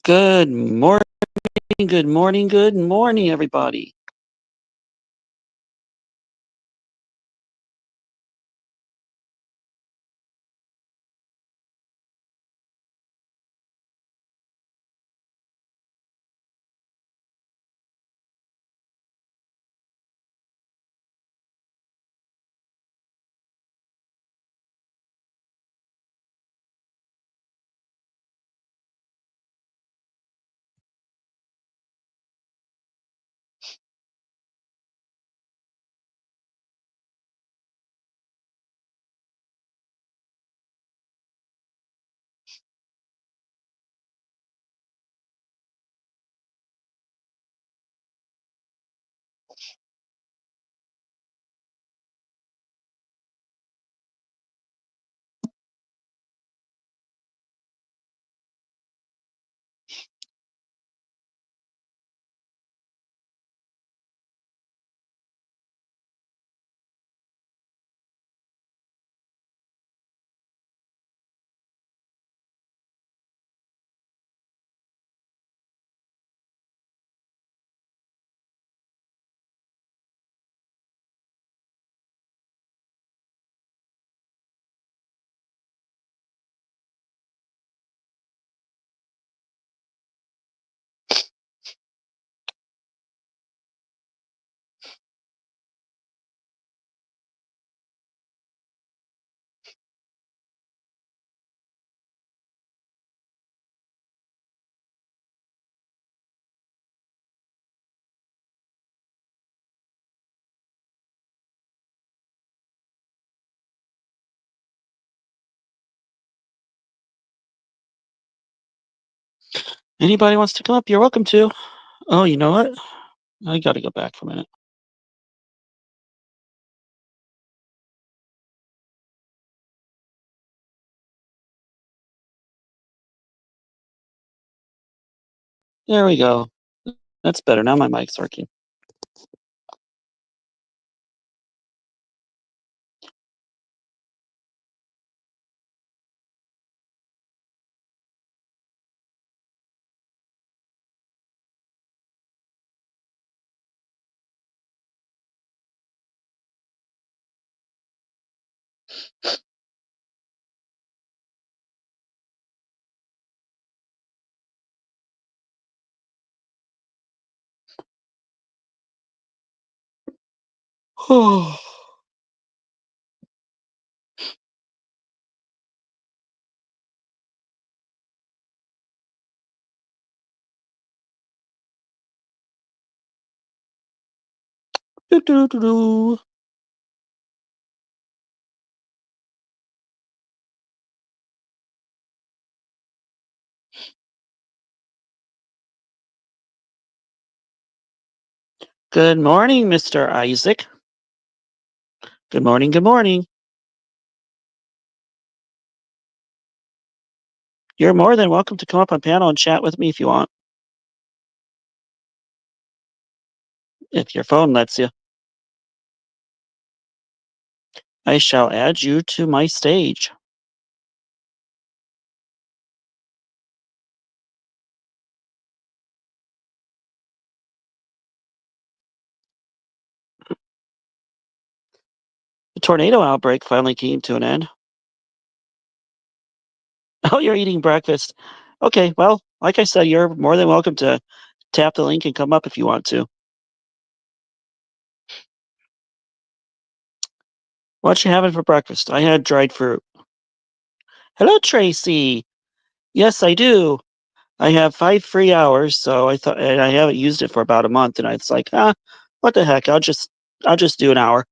Good morning, good morning, good morning, everybody. Anybody wants to come up, you're welcome to. Oh, you know what? I gotta go back for a minute. There we go. That's better. Now my mic's working. Oh. Doo-doo-doo-doo. Good morning, Mr. Isaac. Good morning, good morning. You're more than welcome to come up on panel and chat with me if you want. If your phone lets you. I shall add you to my stage. The tornado outbreak finally came to an end. Oh, you're eating breakfast. Okay, well, like I said, you're more than welcome to tap the link and come up if you want to. What you having for breakfast? I had dried fruit. Hello, Tracy. Yes, I do. I have 5 free hours, so I thought, and I haven't used it for about a month, and it's like, what the heck? I'll just do an hour.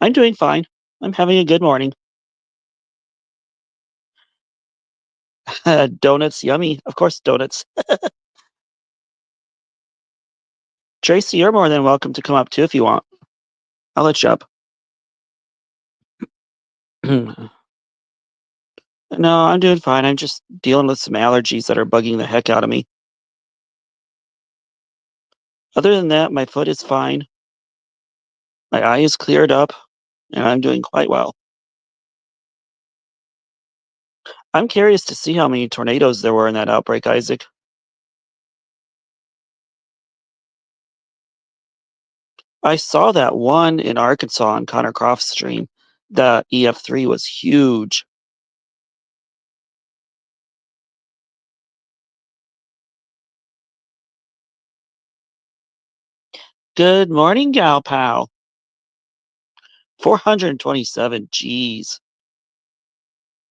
I'm doing fine. I'm having a good morning. Donuts, yummy. Of course, donuts. Tracy, you're more than welcome to come up too if you want. I'll let you up. No, I'm doing fine. I'm just dealing with some allergies that are bugging the heck out of me. Other than that, my foot is fine. My eye is cleared up, and I'm doing quite well. I'm curious to see how many tornadoes there were in that outbreak, Isaac. I saw that one in Arkansas on Connor Croft's stream. The EF3 was huge. Good morning, gal pal. 427. Jeez.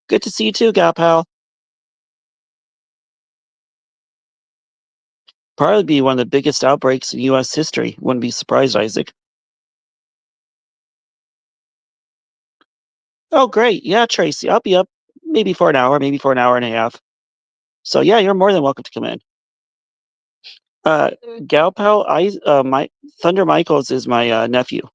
Good to see you too, gal pal. Probably be one of the biggest outbreaks in U.S. history. Wouldn't be surprised, Isaac. Oh, great. Yeah, Tracy. I'll be up maybe for an hour, maybe for an hour and a half. So yeah, you're more than welcome to come in. Uh, gal pal, my Thunder Michaels is my nephew.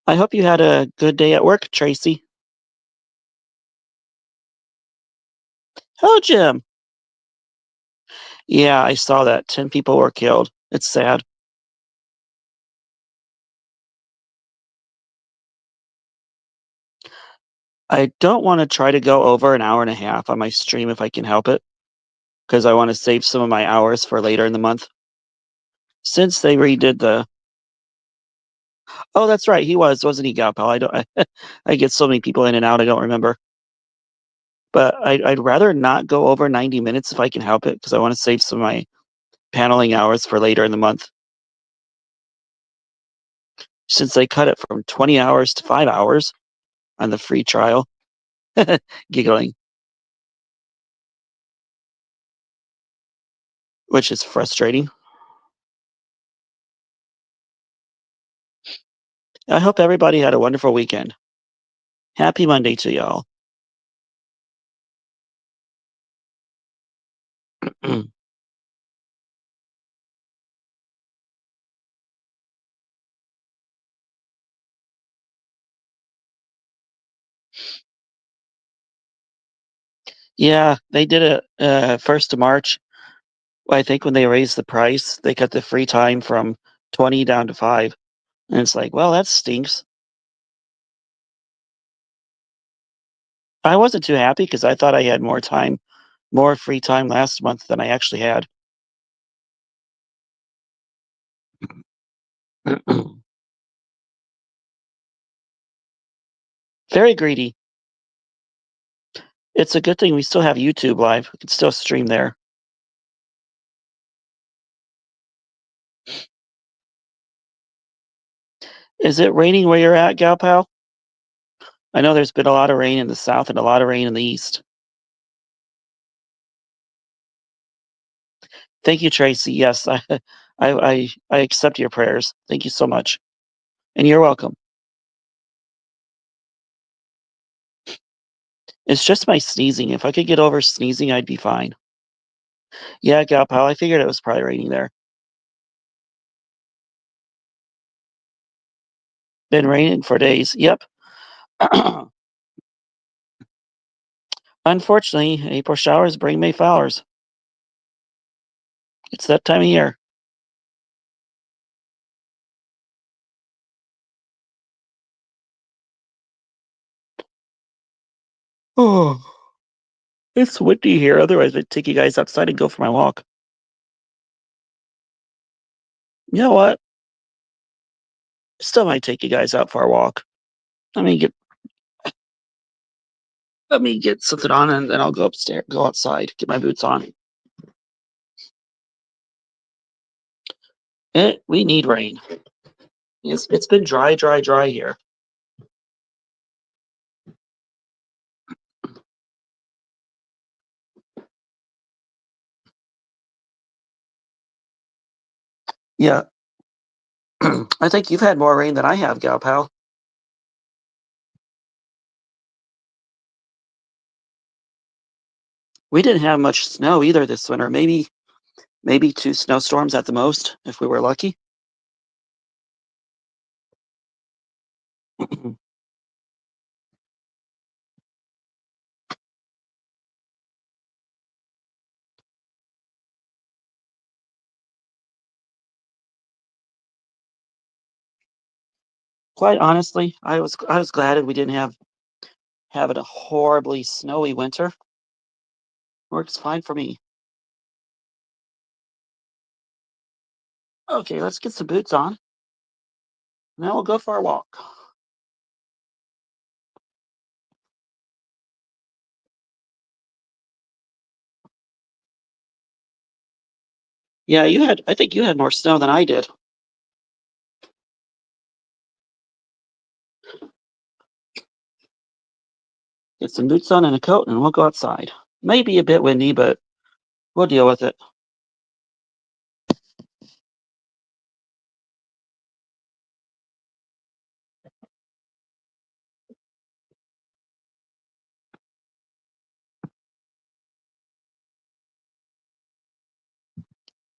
I hope you had a good day at work, Tracy. Hello, Jim. Yeah, I saw that. 10 people were killed. It's sad. I don't want to try to go over an hour and a half on my stream if I can help it, because I want to save some of my hours for later in the month. Since they redid the Oh, that's right. He was, wasn't he, Gal Pal? I don't I get so many people in and out, I don't remember. But I'd rather not go over 90 minutes if I can help it, because I want to save some of my paneling hours for later in the month. Since they cut it from 20 hours to 5 hours on the free trial. Giggling, which is frustrating. I hope everybody had a wonderful weekend. Happy Monday to y'all. Yeah, they did it 1st of March. I think when they raised the price, they cut the free time from 20 down to 5. And it's like, well, that stinks. I wasn't too happy because I thought I had more free time last month than I actually had. Very greedy. It's a good thing we still have YouTube Live. We can still stream there. Is it raining where you're at, Gal Pal? I know there's been a lot of rain in the south and a lot of rain in the east. Thank you, Tracy. Yes, I accept your prayers. Thank you so much. And you're welcome. It's just my sneezing. If I could get over sneezing, I'd be fine. Yeah, Gal Pal, I figured it was probably raining there. Been raining for days. Yep. Unfortunately, April showers bring May flowers. It's that time of year. Oh, it's windy here. Otherwise, I'd take you guys outside and go for my walk. You know what? Still might take you guys out for a walk. Let me get let me get something on and then I'll go upstairs, go outside, get my boots on. We need rain. It's been dry, dry, dry here. Yeah, I think you've had more rain than I have, Gal Pal. We didn't have much snow either this winter. Maybe 2 snowstorms at the most, if we were lucky. Quite honestly, I was glad we didn't have it a horribly snowy winter. Works fine for me. Okay, let's get some boots on. Now we'll go for a walk. Yeah, I think you had more snow than I did. Get some boots on and a coat, and we'll go outside. Maybe a bit windy, but we'll deal with it.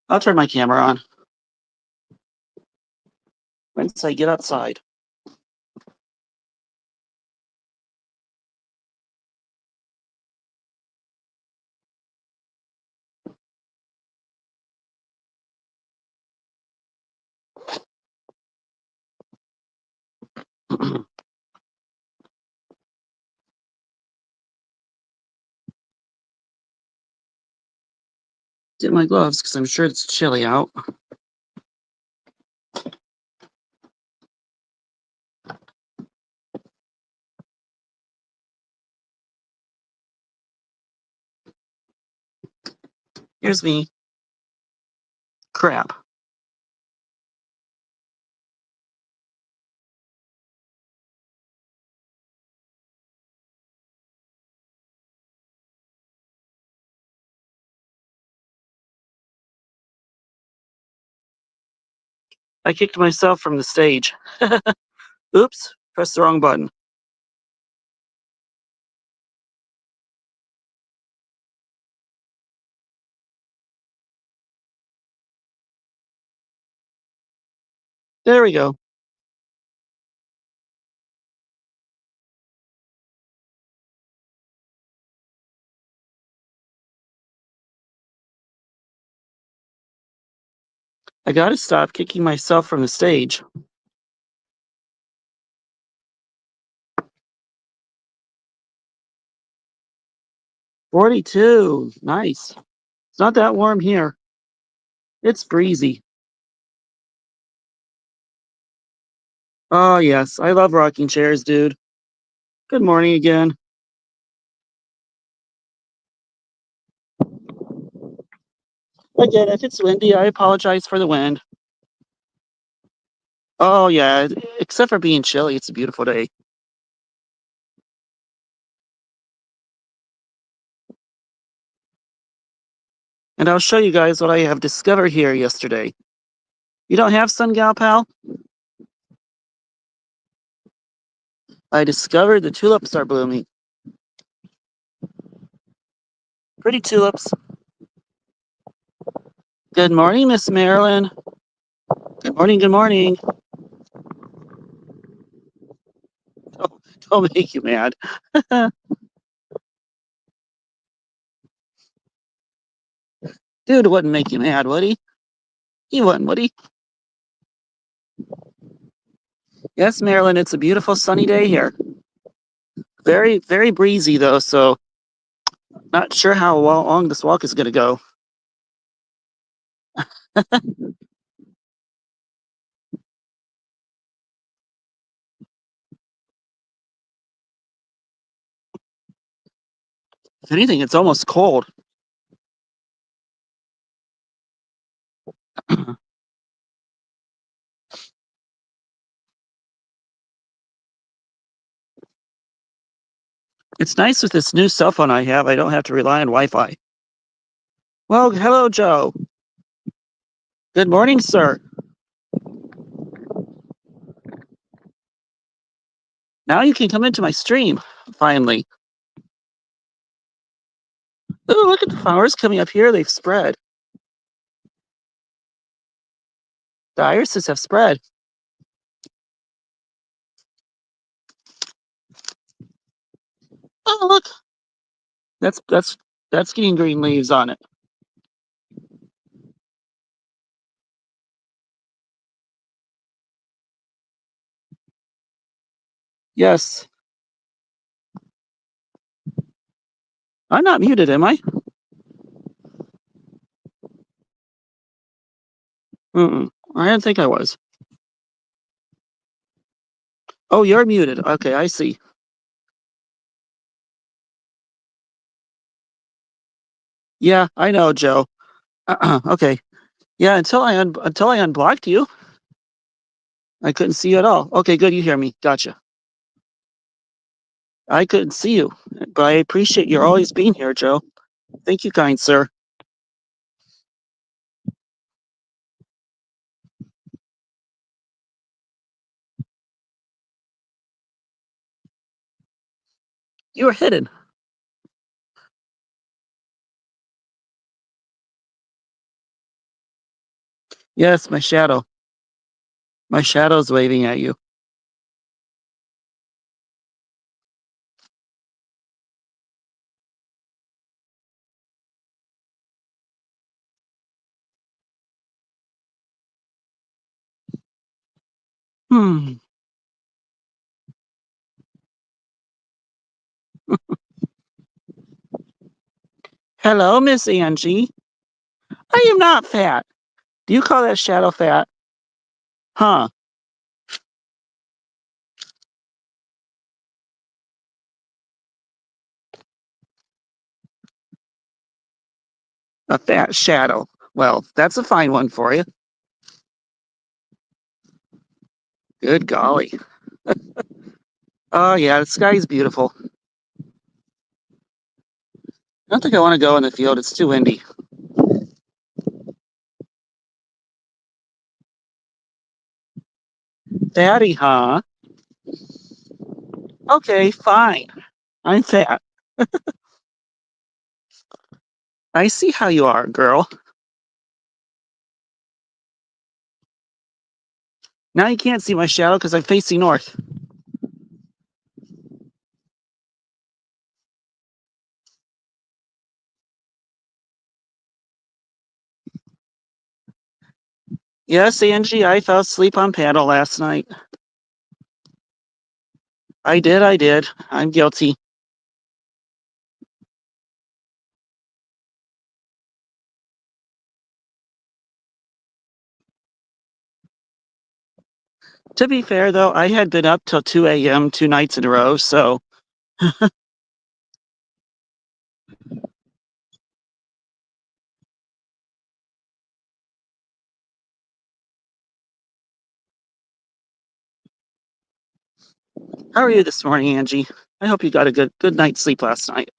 I'll turn my camera on once I get outside. Get my gloves because I'm sure it's chilly out. Here's me. Crap. I kicked myself from the stage. Oops, pressed the wrong button. There we go. I gotta stop kicking myself from the stage. 42. Nice. It's not that warm here. It's breezy. Oh, yes. I love rocking chairs, dude. Good morning again. Again, if it's windy, I apologize for the wind. Oh, yeah. Except for being chilly, it's a beautiful day. And I'll show you guys what I have discovered here yesterday. You don't have sun, gal pal? I discovered the tulips are blooming. Pretty tulips. Good morning, Miss Marilyn. Good morning, good morning. Don't make you mad. Dude wouldn't make you mad, would he? He wouldn't, would he? Yes, Marilyn, it's a beautiful sunny day here. Very, very breezy though, so not sure how long this walk is gonna go. If anything, it's almost cold. It's nice with this new cell phone I have. I don't have to rely on Wi-Fi. Well, hello, Joe. Good morning, sir. Now you can come into my stream, finally. Oh, look at the flowers coming up here. They've spread. The irises have spread. Oh, look. That's getting green leaves on it. Yes. I'm not muted, am I? Mm-mm. I didn't think I was. Oh, you're muted. Okay, I see. Yeah, I know, Joe. Okay. Yeah, until I unblocked you, I couldn't see you at all. Okay, good. You hear me. Gotcha. I couldn't see you, but I appreciate your always being here, Joe. Thank you, kind sir. You were hidden. Yes, my shadow. My shadow's waving at you. Hmm. Hello, Miss Angie. I am not fat. Do you call that shadow fat? Huh? A fat shadow. Well, that's a fine one for you. Good golly. Oh, yeah, the sky's beautiful. I don't think I want to go in the field. It's too windy. Fatty, huh? Okay, fine. I'm fat. I see how you are, girl. Now you can't see my shadow because I'm facing north. Yes, Angie, I fell asleep on paddle last night. I did, I did. I'm guilty. To be fair, though, I had been up till 2 a.m. 2 nights in a row, so how are you this morning, Angie? I hope you got a good night's sleep last night.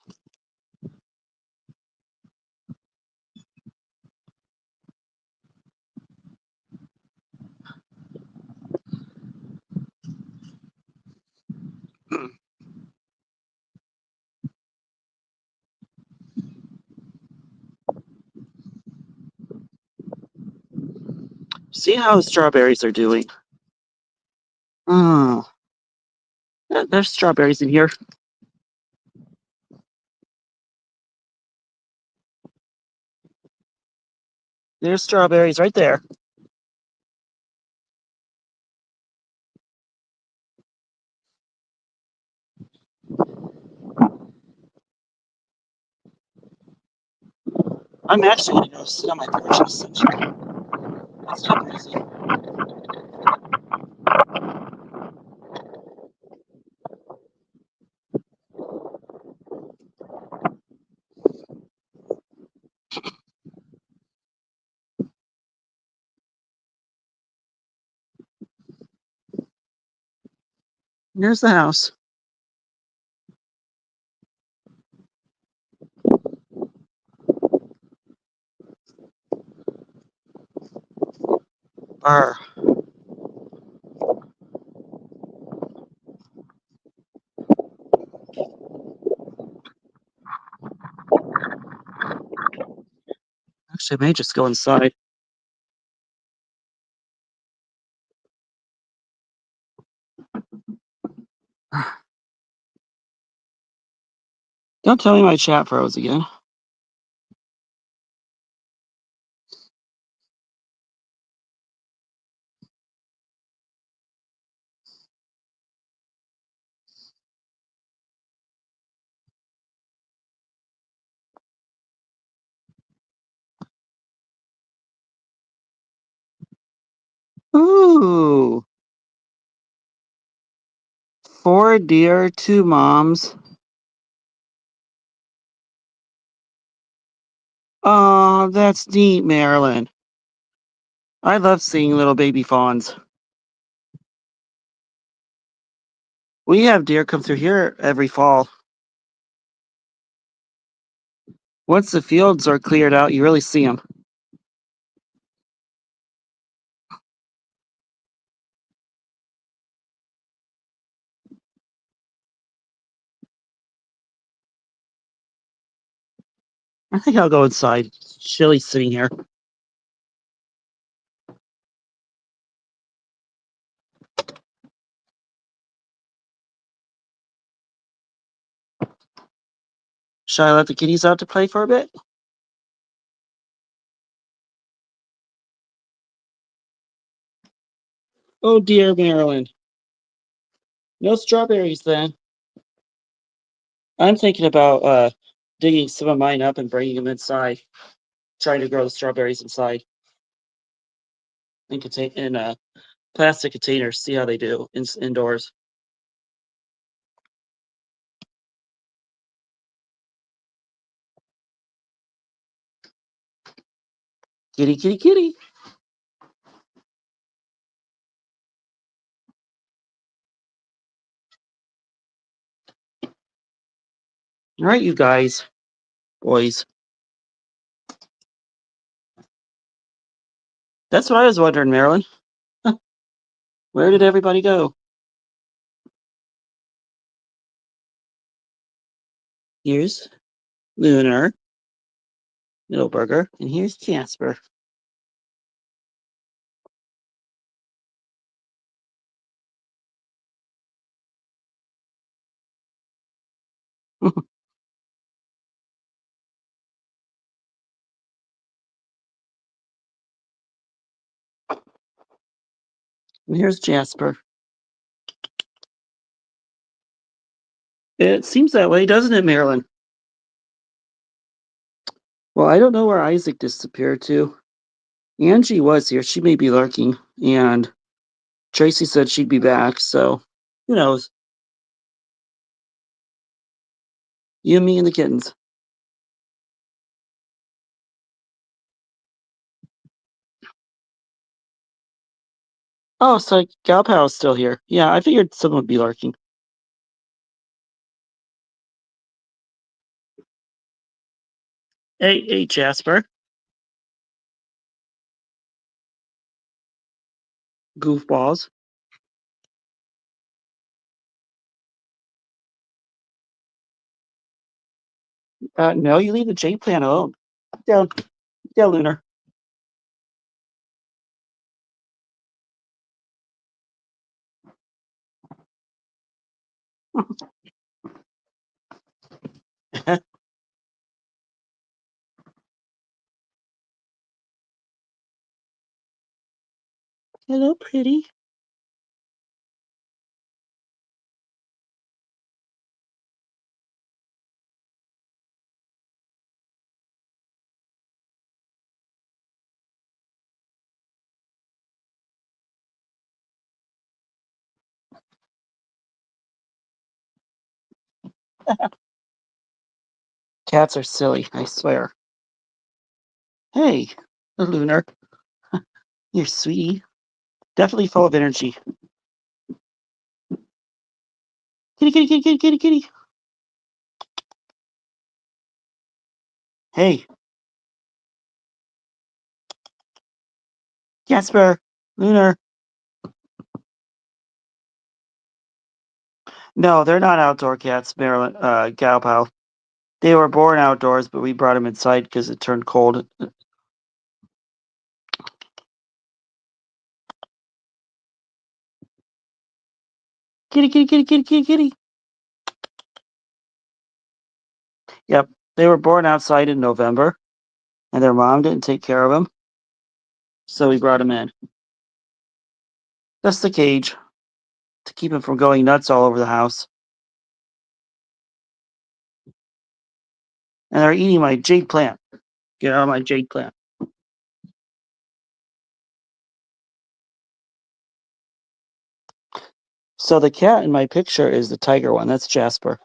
See how strawberries are doing. Oh, there's strawberries in here. There's strawberries right there. I'm actually gonna go sit on my porch in the sunshine. It's too crazy. Here's the house. Arr. Actually, I may just go inside. Don't tell me my chat froze again. Ooh, 4 deer, 2 moms. Oh, that's neat, Marilyn. I love seeing little baby fawns. We have deer come through here every fall. Once the fields are cleared out, you really see them. I think I'll go inside. It's chilly sitting here. Should I let the kitties out to play for a bit? Oh dear, Marilyn. No strawberries then. I'm thinking about digging some of mine up and bringing them inside. Trying to grow the strawberries inside in plastic containers. See how they do indoors. Kitty, kitty, kitty. All right, you guys, boys. That's what I was wondering, Marilyn. Where did everybody go? Here's Lunar, Middleburger, and here's Jasper. And here's Jasper. It seems that way, doesn't it, Marilyn? Well, I don't know where Isaac disappeared to. Angie was here. She may be lurking. And Tracy said she'd be back, so who knows? You, me, and the kittens. Oh, so Gal Pal's still here. Yeah, I figured someone would be lurking. Hey, Jasper. Goofballs. No, you leave the J plant alone. Down, down, Lunar. Hello, pretty. Cats are silly, I swear. Hey, Lunar. You're sweetie. Definitely full of energy. Kitty, kitty, kitty, kitty, kitty, kitty. Hey, Jasper. Lunar. No, they're not outdoor cats, Marilyn. Gal Pal. They were born outdoors, but we brought them inside because it turned cold. Kitty, kitty, kitty, kitty, kitty, kitty. Yep, they were born outside in November, and their mom didn't take care of them, so we brought them in. Just the cage to keep them from going nuts all over the house. And they're eating my jade plant. Get out of my jade plant. So the cat in my picture is the tiger one. That's Jasper.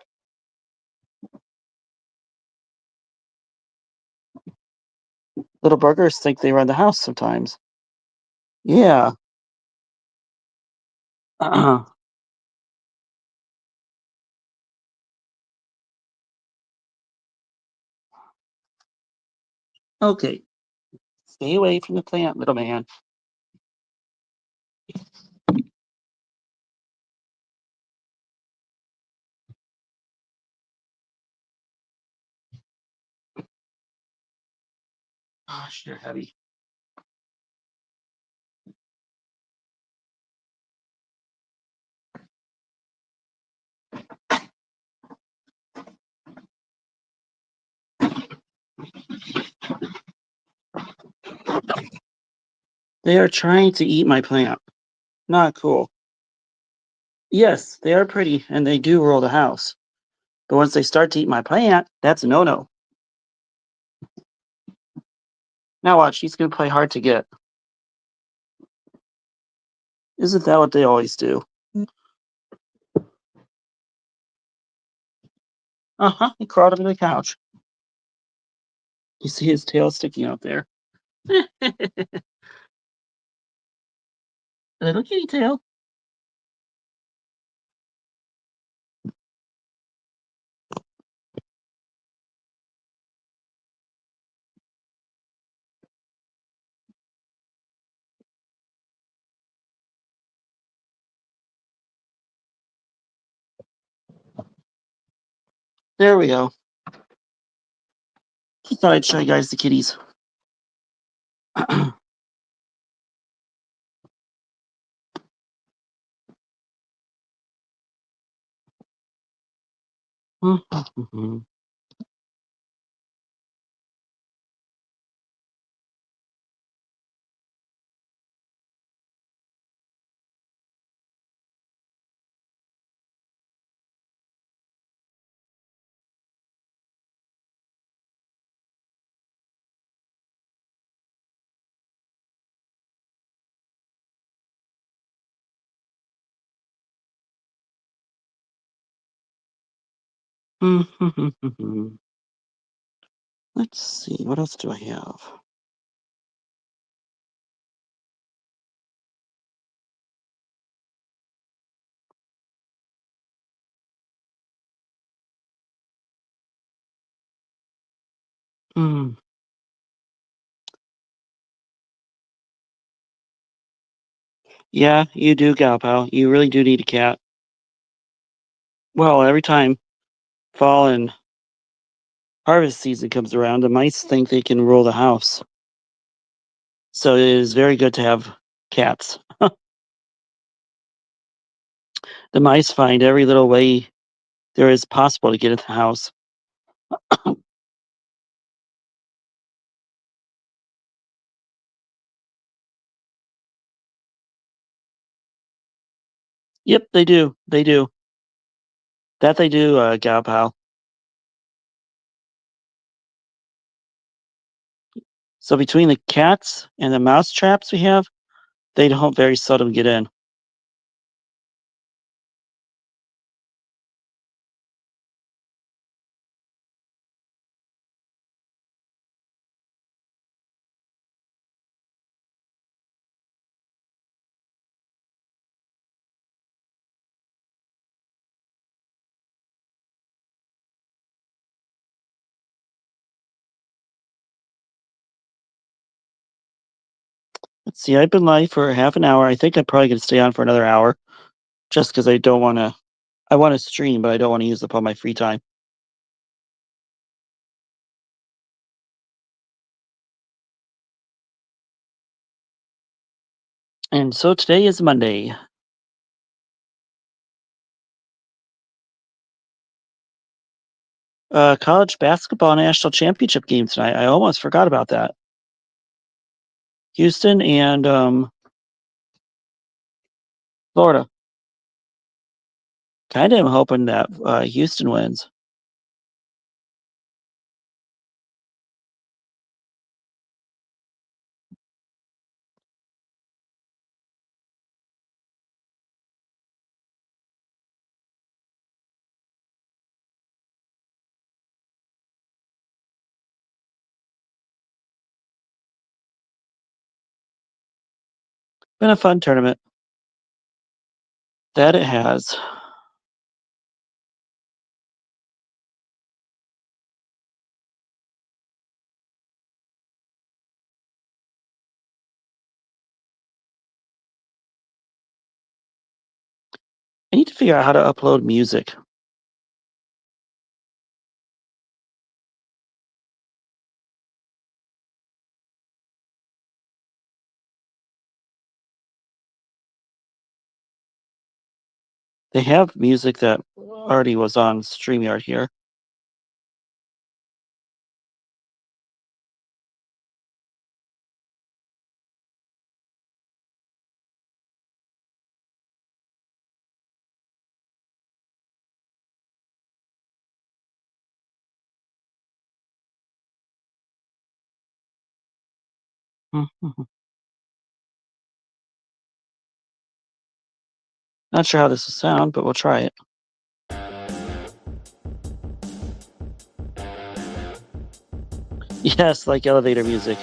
Little burgers think they run the house sometimes. Yeah. Okay. Stay away from the plant, little man. Gosh, you're heavy. They are trying to eat my plant. Not cool. Yes, they are pretty, and they do roll the house. But once they start to eat my plant, that's a no-no. Now watch, he's gonna play hard to get. Isn't that what they always do? Uh-huh, he crawled under the couch. You see his tail sticking out there. A little kitty tail. There we go. Just thought I'd show you guys the kitties. Let's see, what else do I have? Hmm. Yeah, you do, gal pal. You really do need a cat. Well, every time fall and harvest season comes around, the mice think they can rule the house. So it is very good to have cats. The mice find every little way there is possible to get in the house. Yep, they do. They do. That they do, gal pal. So between the cats and the mouse traps we have, they don't very seldom get in. Let's see, I've been live for half an hour. I think I'm probably gonna stay on for another hour just because I wanna stream, but I don't wanna use up all my free time. And so today is Monday. College basketball national championship game tonight. I almost forgot about that. Houston and Florida. Kinda am hoping that Houston wins. Been a fun tournament. That it has. I need to figure out how to upload music. They have music that already was on StreamYard here. Mhm. Not sure how this will sound, but we'll try it. Yes, like elevator music.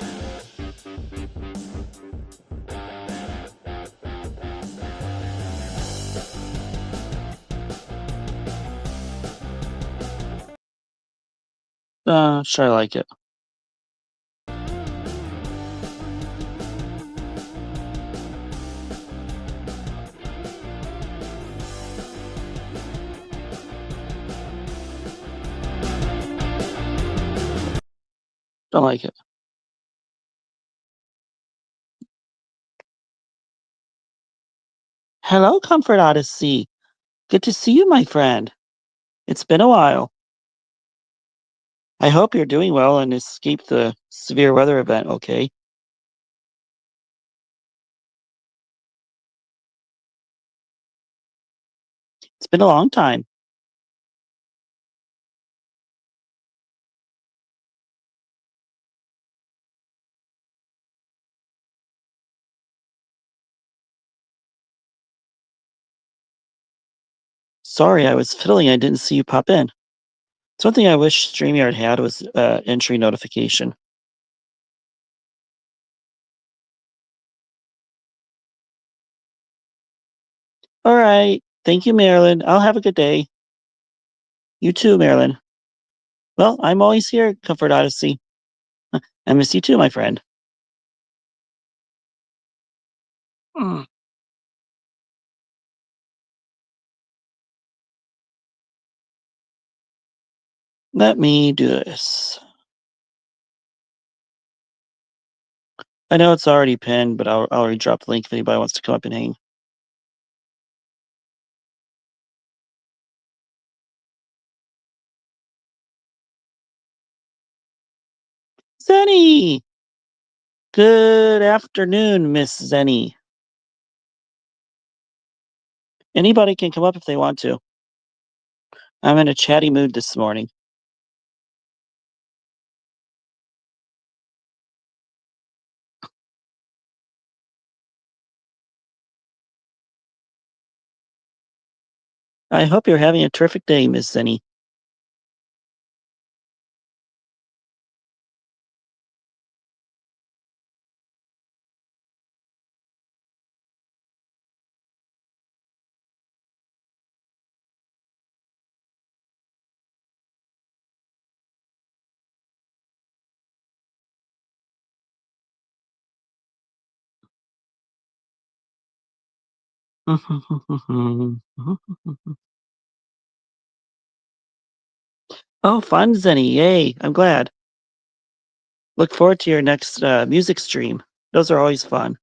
Sure, I like it. Don't like it. Hello, Comfort Odyssey. Good to see you, my friend. It's been a while. I hope you're doing well and escaped the severe weather event okay. It's been a long time. Sorry, I was fiddling. I didn't see you pop in. It's one thing I wish StreamYard had was entry notification. All right. Thank you, Marilyn. I'll have a good day. You too, Marilyn. Well, I'm always here, Comfort Odyssey. I miss you too, my friend. Mm. Let me do this. I know it's already pinned, but I'll already drop the link if anybody wants to come up and hang. Zenny! Good afternoon, Miss Zenny. Anybody can come up if they want to. I'm in a chatty mood this morning. I hope you're having a terrific day, Miss Zenny. Oh, fun, Zenny. Yay. I'm glad. Look forward to your next music stream. Those are always fun.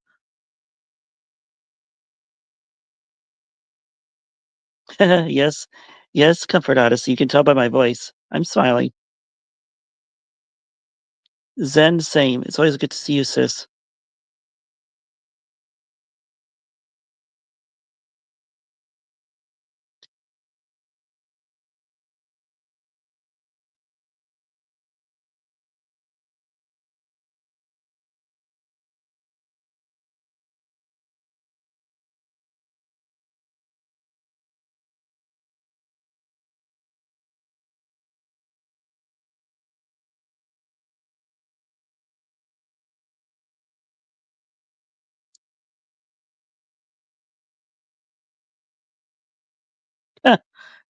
Yes. Yes, Comfort Odyssey. You can tell by my voice. I'm smiling. Zen, same. It's always good to see you, sis.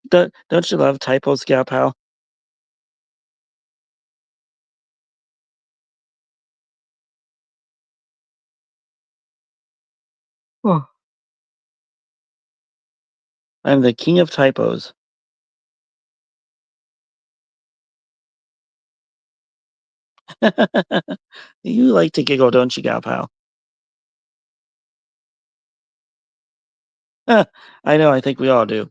Don't you love typos, Gal Pal? Oh. I'm the king of typos. You like to giggle, don't you, Gal Pal? I know, I think we all do.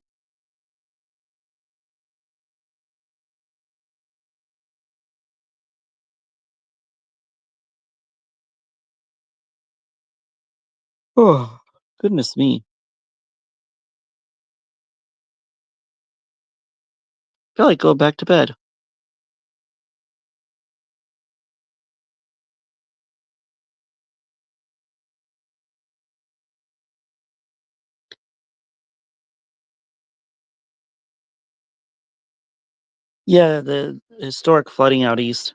Oh, goodness me. Feel like going back to bed. Yeah, the historic flooding out east.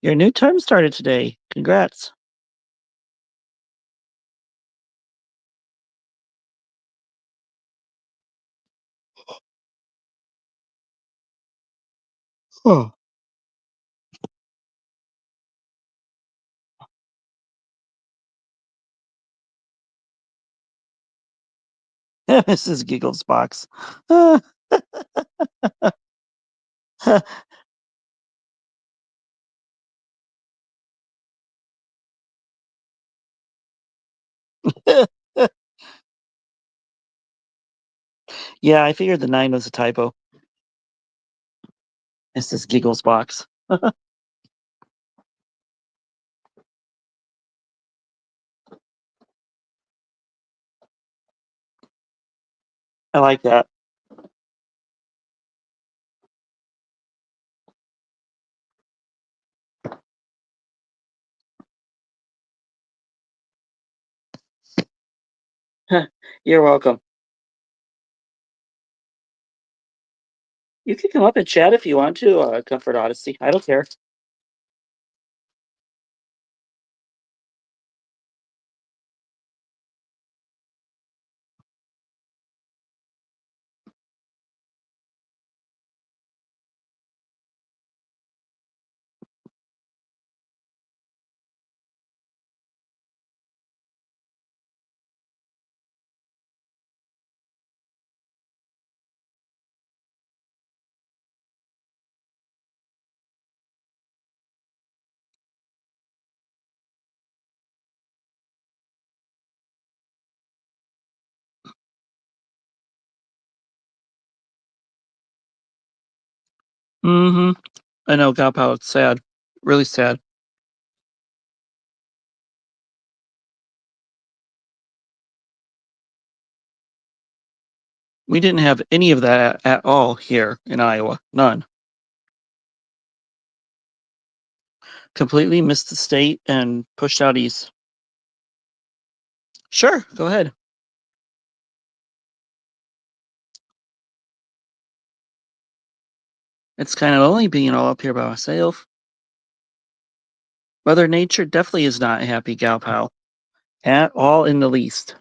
Your new term started today. Congrats. Oh. Mrs. Giggles box. Yeah, I figured the 9 was a typo. Mrs. Giggles box. I like that. You're welcome. You can come up and chat if you want to, Comfort Odyssey. I don't care. Mm-hmm. I know, Gal it's sad. Really sad. We didn't have any of that at all here in Iowa. None. Completely missed the state and pushed out east. Sure, go ahead. It's kind of lonely being all up here by myself. Mother Nature definitely is not happy, Gal Pal. At all in the least.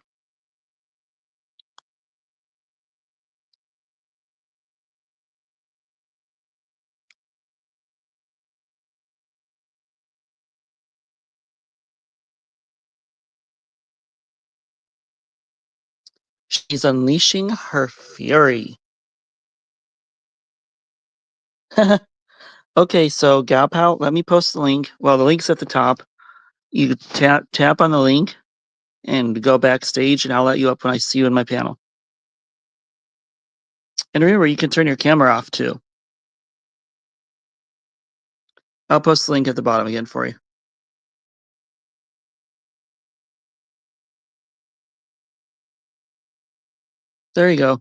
She's unleashing her fury. Okay, so Gal Pal, let me post the link. Well, the link's at the top. You tap on the link and go backstage, and I'll let you up when I see you in my panel. And remember, you can turn your camera off too. I'll post the link at the bottom again for you. There you go.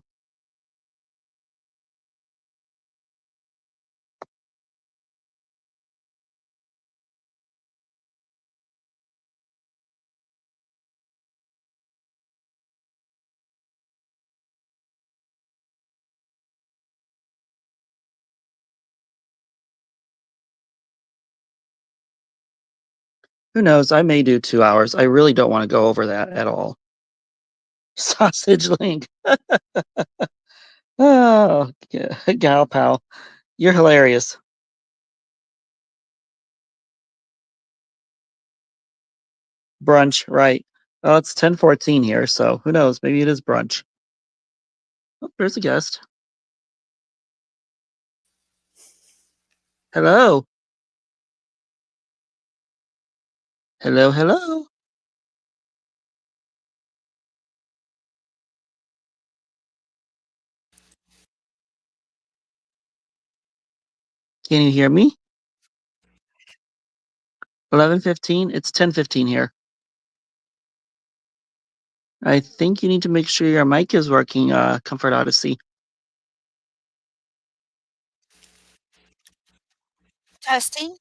Who knows? I may do 2 hours. I really don't want to go over that at all. Sausage link. Oh, gal pal. You're hilarious. Brunch, right. Well, it's 10:14 here, so who knows? Maybe it is brunch. Oh, there's a guest. Hello. Hello, hello. Can you hear me? 11:15? It's 10:15 here. I think you need to make sure your mic is working, Comfort Odyssey. Testing.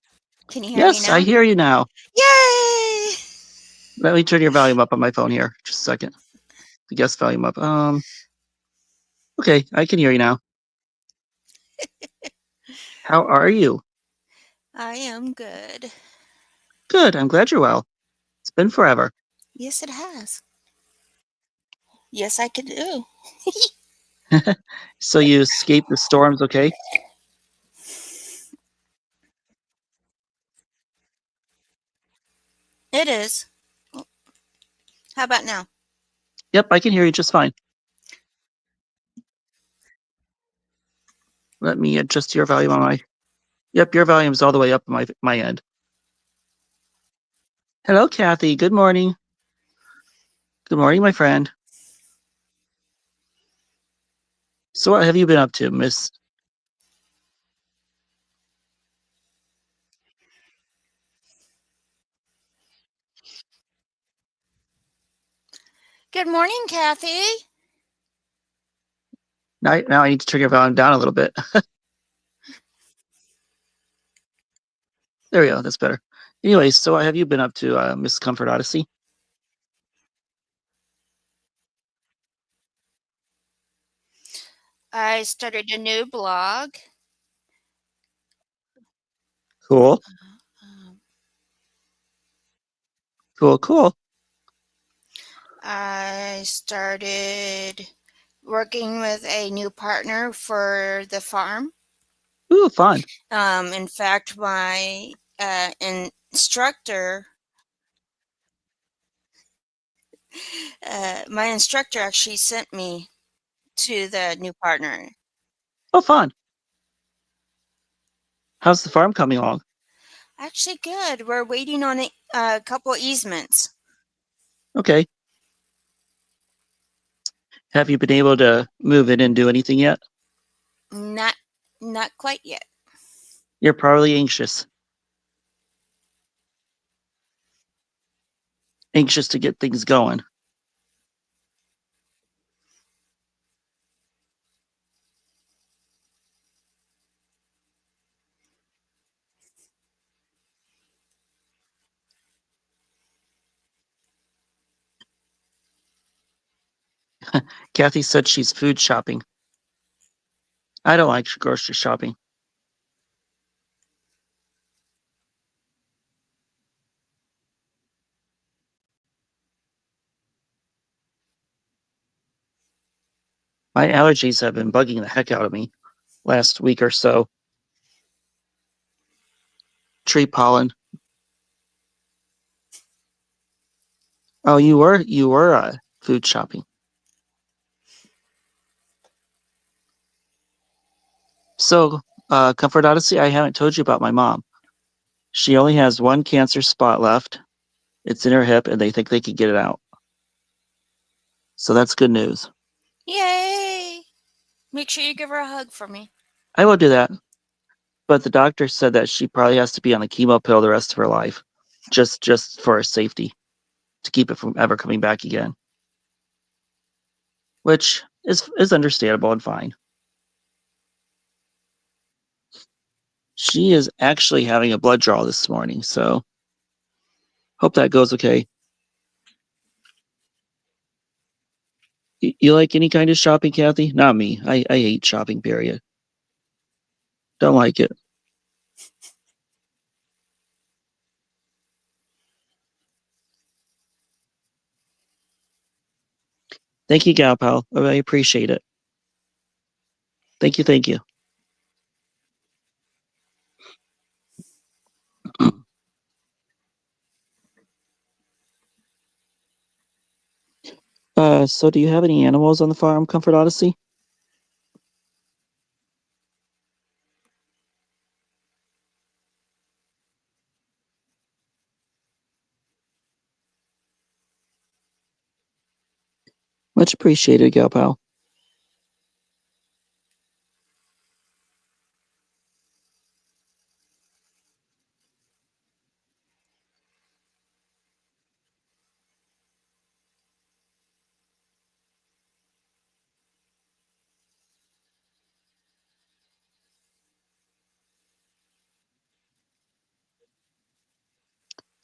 Can you hear me Yes, I now? hear you now. Yay! Let me turn your volume up on my phone here. Just a second. The guest volume up. Okay, I can hear you now. How are you? I am good. Good. I'm glad you're well. It's been forever. Yes, it has. Yes, I could do. So you escaped the storms, okay? It is. How about now? Yep, I can hear you just fine. Let me adjust your volume on my. Yep, your volume's all the way up on my end. Hello, Kathy. Good morning. Good morning, my friend. So what have you been up to, Miss? Good morning, Kathy. Now I need to turn your volume down a little bit. There we go. That's better. Anyways, so what have you been up to, Miss Comfort Odyssey? I started a new blog. Cool. Um, Cool, cool. I started working with a new partner for the farm. Ooh, fun. In fact, my instructor actually sent me to the new partner. Oh, fun. How's the farm coming along? Actually, good. We're waiting on a couple easements. Okay. Have you been able to move in and do anything yet? Not, not quite yet. You're probably anxious. Anxious to get things going. Kathy said she's food shopping. I don't like grocery shopping. My allergies have been bugging the heck out of me last week or so. Tree pollen. Oh, you were food shopping. So, Comfort Odyssey, I haven't told you about my mom. She only has one cancer spot left. It's in her hip, and they think they can get it out. So that's good news. Yay! Make sure you give her a hug for me. I will do that. But the doctor said that she probably has to be on the chemo pill the rest of her life, just for her safety, to keep it from ever coming back again. Which is understandable and fine. She is actually having a blood draw this morning, so hope that goes okay. You like any kind of shopping, Kathy? Not me. I hate shopping, period. Don't like it. Thank you, Gal Pal. I appreciate it. Thank you, thank you. So do you have any animals on the farm, Comfort Odyssey? Much appreciated, Gal Pal.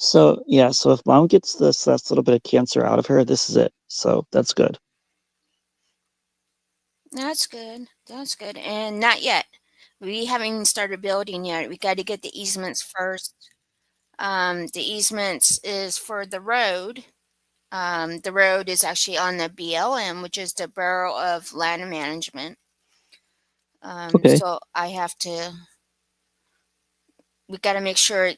So yeah, so if mom gets this last little bit of cancer out of her, this is it. So that's good. That's good. That's good. And not yet. We haven't even started building yet. We got to get the easements first. The easements is for the road. The road is actually on the BLM, which is the Bureau of Land Management. Okay. So I have to. We got to make sure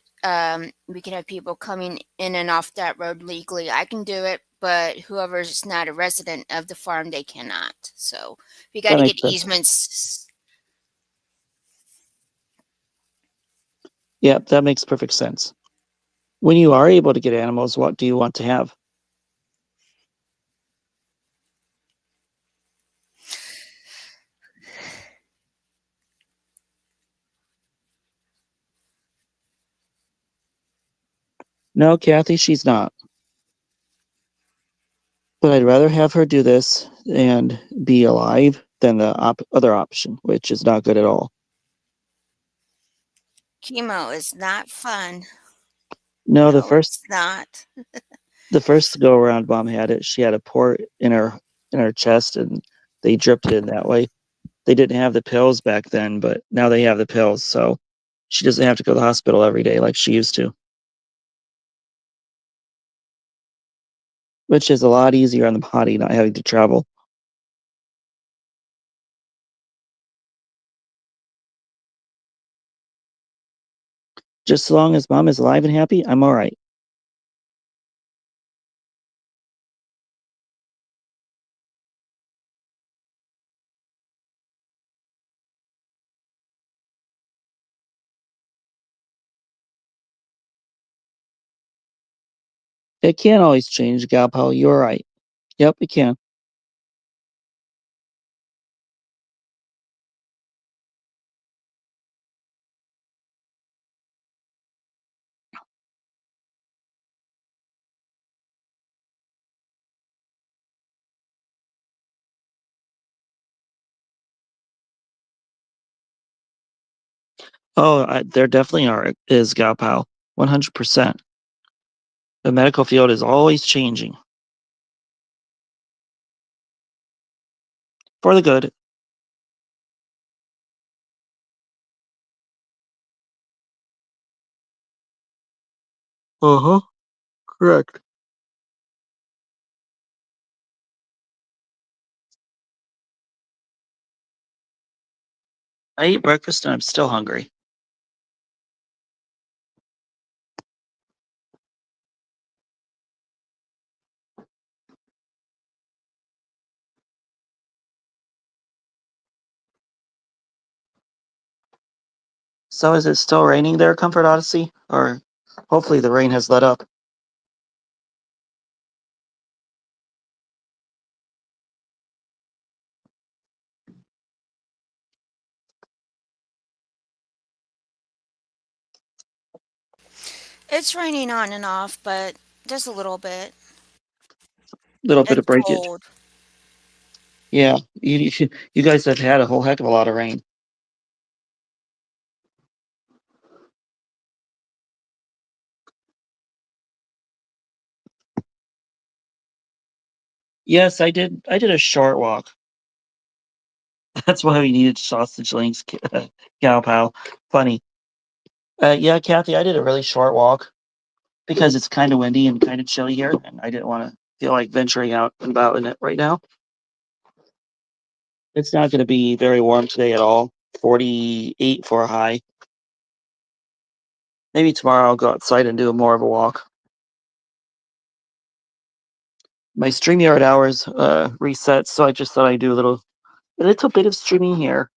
we can have people coming in and off that road legally. I can do it, but whoever's not a resident of the farm, they cannot. So we got That to get makes sense. easements. Yeah, that makes perfect sense. When you are able to get animals, what do you want to have? No, Kathy, she's not. But I'd rather have her do this and be alive than the other option, which is not good at all. Chemo is not fun. No, No, it's not. the first go around mom had it, she had a port in her chest and they dripped it in that way. They didn't have the pills back then, but now they have the pills, so she doesn't have to go to the hospital every day like she used to, which is a lot easier on the body not having to travel. Just as long as mom is alive and happy, I'm all right. It can't always change, Gal Pal. You're right. Yep, it can. Oh, there definitely is Gal Pal. 100%. The medical field is always changing for the good. Uh-huh. Correct. I ate breakfast and I'm still hungry. So is it still raining there, Comfort Odyssey? Or hopefully the rain has let up. It's raining on and off, but just a little bit. Little bit It's of breakage. cold. Yeah, you guys have had a whole heck of a lot of rain. Yes, I did. I did a short walk. That's why we needed sausage links, Gal Pal. Funny. Yeah, Kathy, I did a really short walk because it's kind of windy and kind of chilly here, and I didn't want to feel like venturing out and about in it right now. It's not going to be very warm today at all. 48 for a high. Maybe tomorrow I'll go outside and do more of a walk. My StreamYard hours reset, so I just thought I'd do a little bit of streaming here.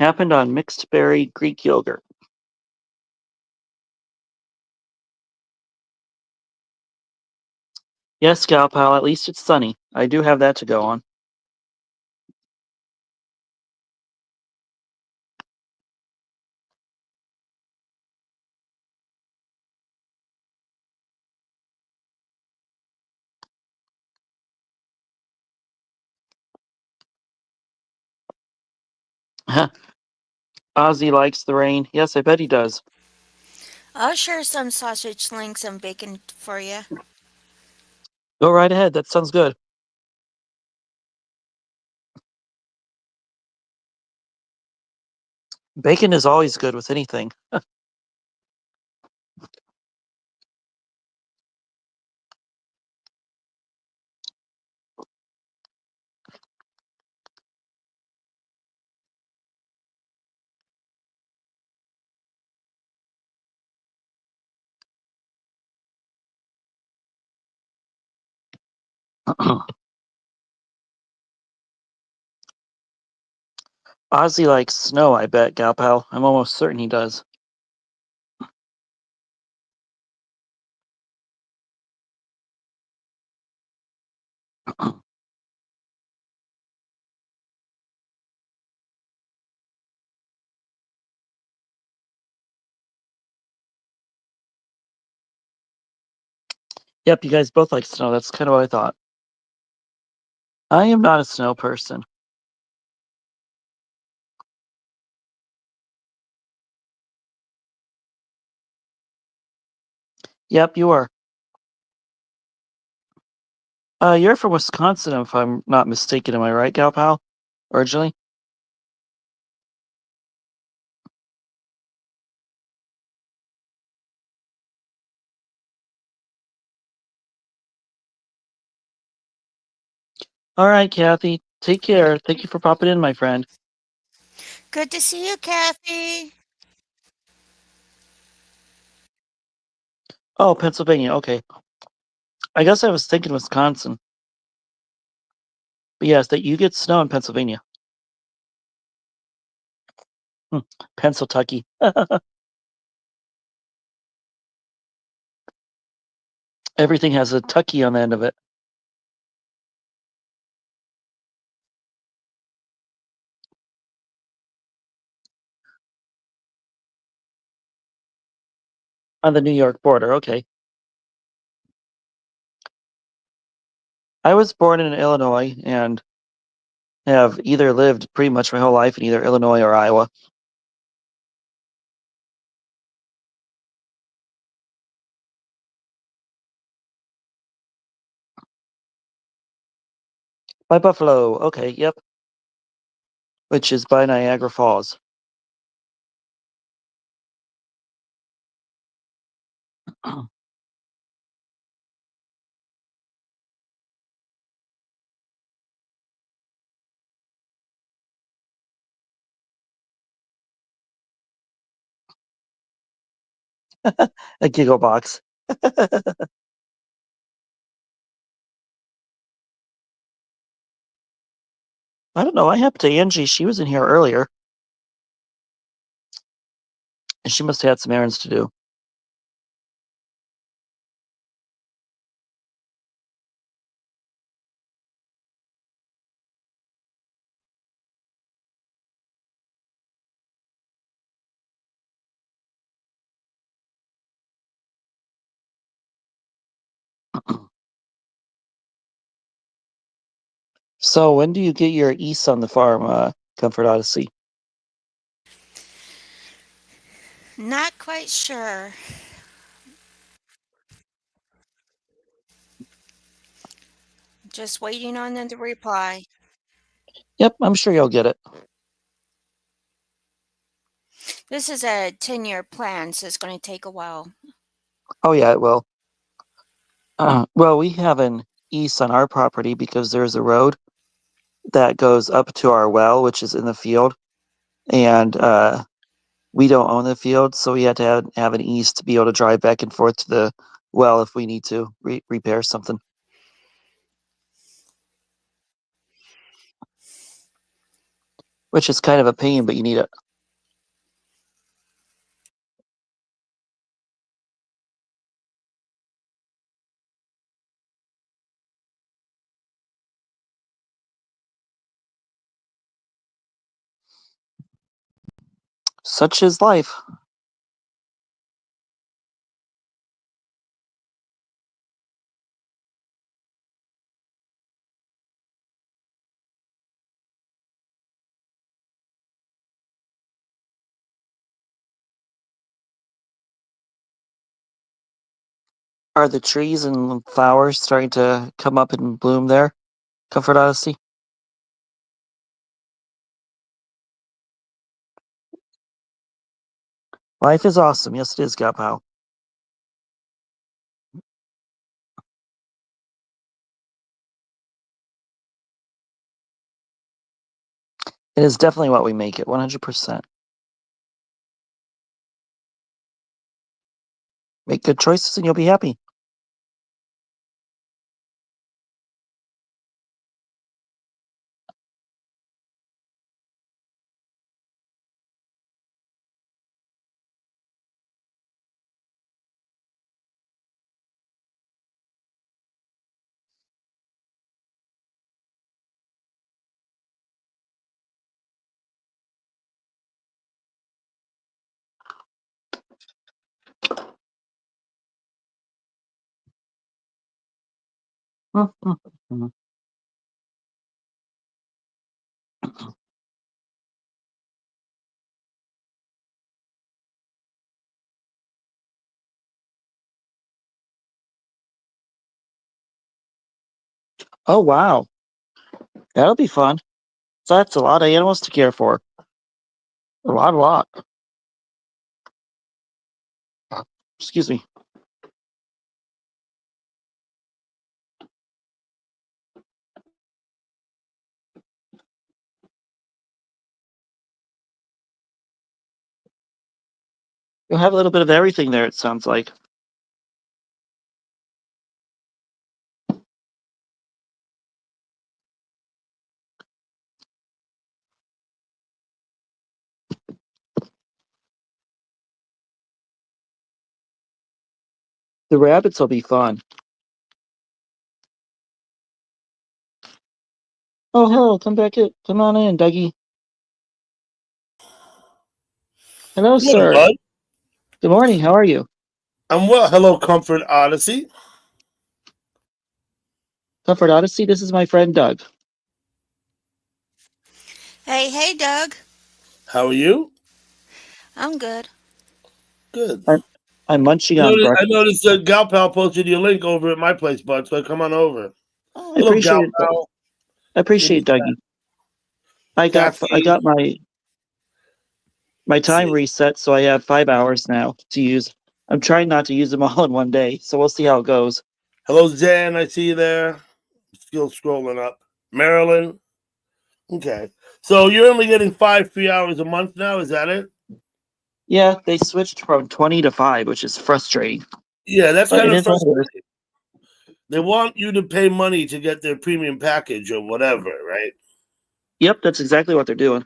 Happened on mixed berry Greek yogurt. Yes, Gal Pal, at least it's sunny. I do have that to go on. Ozzy likes the rain. Yes, I bet he does. I'll share some sausage links and bacon for you. Go right ahead. That sounds good. Bacon is always good with anything. Ozzy likes snow, I bet, Gal Pal. I'm almost certain he does. Yep, you guys both like snow. That's kind of what I thought. I am not a snow person. Yep, you are. You're from Wisconsin, if I'm not mistaken. Am I right, Gal Pal? Originally? All right, Kathy. Take care. Thank you for popping in, my friend. Good to see you, Kathy. Oh, Pennsylvania. Okay. I guess I was thinking Wisconsin. But yes, that you get snow in Pennsylvania. Hmm. Pennsyltucky. Everything has a tucky on the end of it. On the New York border. Okay. I was born in Illinois and have either lived pretty much my whole life in either Illinois or Iowa. By Buffalo. Okay, yep. Which is by Niagara Falls. A giggle box. I don't know. I happened to Angie. She was in here earlier, and she must have had some errands to do. So when do you get your East on the farm, Comfort Odyssey? Not quite sure. Just waiting on them to reply. Yep, I'm sure you'll get it. This is a 10-year plan, so it's going to take a while. Oh yeah, it will. Well, we have an east on our property because there's a road that goes up to our well, which is in the field, and we don't own the field, so we had to have an east to be able to drive back and forth to the well if we need to repair something. Which is kind of a pain, but you need it. Such is life. Are the trees and flowers starting to come up and bloom there, Comfort Odyssey? Life is awesome. Yes, it is, Gapow. It is definitely what we make it, 100%. Make good choices and you'll be happy. Oh, wow. That'll be fun. So that's a lot of animals to care for. A lot. Excuse me. You'll have a little bit of everything there, it sounds like. The rabbits will be fun. Oh, hello. Come on in, Dougie. Hello, Good morning, sir. bud. Good morning. How are you? I'm well. Hello, Comfort Odyssey. Comfort Odyssey, this is my friend Doug. Hey, Doug. How are you? I'm good. Good. I'm munching I on noticed, I breakfast. noticed that Gal Pal posted your link over at my place, bud. So come on over. Oh, I Hello, Gal appreciate it. Pal. I appreciate Maybe it, Dougie. I Kathy. got my Let's time see. reset, so I have 5 hours now to use. I'm trying not to use them all in one day, so we'll see how it goes. Hello, Zen. I see you there. Still scrolling up. Marilyn. Okay. So you're only getting 5 free hours a month now. Is that it? Yeah, they switched from 20 to 5, which is frustrating. Yeah, that's But kind it of is what it is. frustrating. They want you to pay money to get their premium package or whatever, right? Yep, that's exactly what they're doing.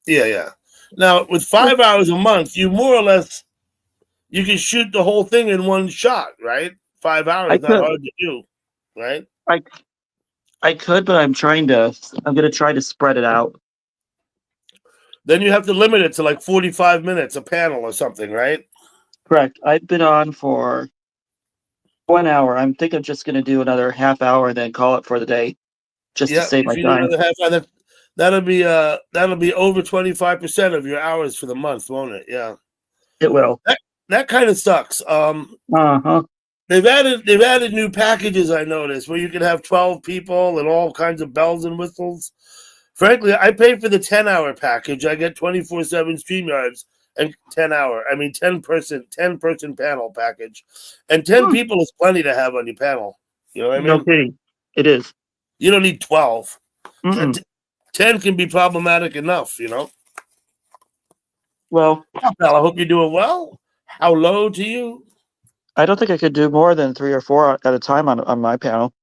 Yeah. Now, with 5 hours a month, you more or less you can shoot the whole thing in one shot, right? 5 I hours, not could, hard to do, right? I, I could, but I'm gonna try to spread it out. Then you have to limit it to like 45 minutes a panel or something, right? Correct. I've been on for 1 hour. I'm think I'm just gonna do another half hour and then call it for the day, just to Yeah, save if my you do time. another half hour, that'll be over 25% of your hours for the month, won't it? Yeah. It will. That kind of sucks. Uh-huh. They've added new packages I noticed where you can have 12 people and all kinds of bells and whistles. Frankly, I pay for the 10-hour package. I get 24/7 StreamYards and 10 person panel package, and 10 people is plenty to have on your panel. You know what I No mean? kidding. It is. You don't need 12. Mm-mm. 10 can be problematic enough, you know. Well, Well, I hope you're doing well. How low to you? I don't think I could do more than 3 or 4 at a time on my panel.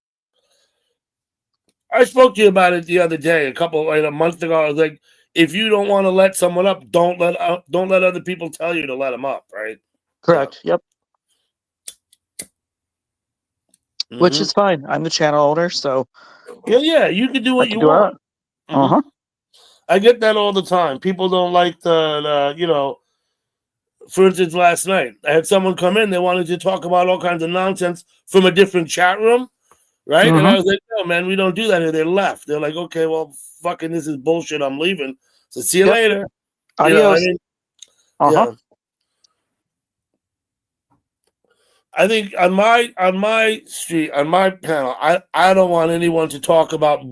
I spoke to you about it the other day, a month ago. I was like, if you don't want to let someone up, don't let other people tell you to let them up, right? Correct. Yep. Which Mhm. is fine. I'm the channel owner, so Yeah, you can do I what can you do want. it. Uh-huh. I get that all the time. People don't like for instance, last night I had someone come in. They wanted to talk about all kinds of nonsense from a different chat room, right? And I was like, no, man, we don't do that here. They left. They're like, okay, well, fucking, this is bullshit. I'm leaving. So see you Yep. later. Adios. You know, I mean, Uh-huh. yeah. I think on my street, on my panel, I don't want anyone to talk about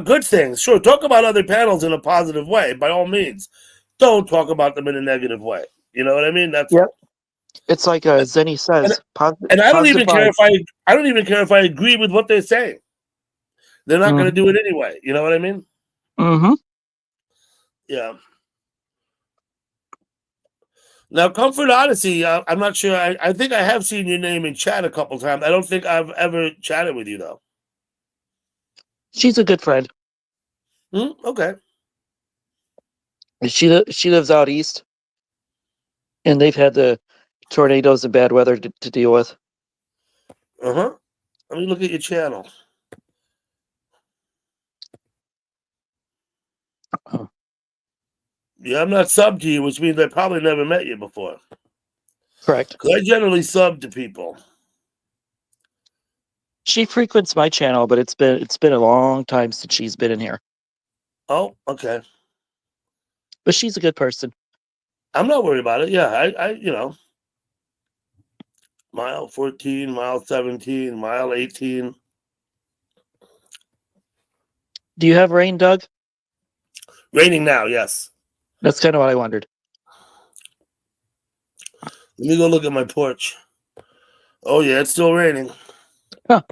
good things. Sure, talk about other panels in a positive way, by all means. Don't talk about them in a negative way. You know what I mean? That's Yep. all. It's like Zenny says, And I don't even positive care vibes. I don't even care if I agree with what they're saying. They're not going to do it anyway. You know what I mean? Mm-hmm. Yeah. Now, Comfort Odyssey, I'm not sure. I think I have seen your name in chat a couple times. I don't think I've ever chatted with you, though. She's a good friend. Okay. She lives out east, and they've had the tornadoes and bad weather to deal with. Let me look at your channel. Oh. Yeah, I'm not subbed to you, which means I probably never met you before. Correct. Because I generally sub to people. She frequents my channel, but it's been a long time since she's been in here. Oh, okay. But she's a good person. I'm not worried about it. Yeah, I mile 14, mile 17, mile 18. Do you have rain, Doug? Raining now, yes. That's kind of what I wondered. Let me go look at my porch. Oh, yeah, it's still raining. Huh.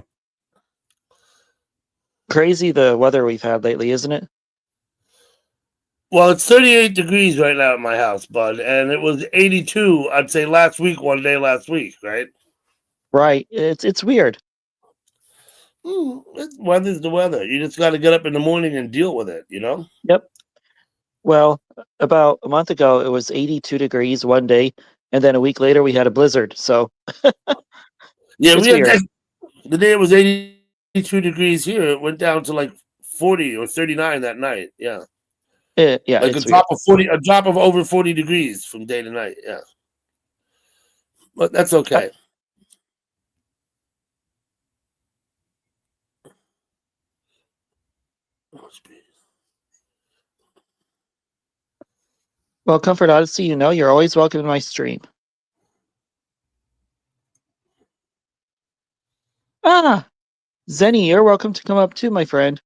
Crazy the weather we've had lately, isn't it? Well, it's 38 degrees right now at my house, bud, and it was 82, I'd say one day last week, right? Right. It's weird. Weather's the weather. You just got to get up in the morning and deal with it, you know? Yep. Well, about a month ago, it was 82 degrees one day, and then a week later we had a blizzard. So Yeah, it's we had weird. the day it was 82 degrees here. It went down to like 40 or 39 that night. Yeah, Yeah, like it's weird. a drop of over 40 degrees from day to night. Yeah, but that's okay. Well, Comfort Odyssey, you're always welcome in my stream. Ah, Zenny, you're welcome to come up too, my friend.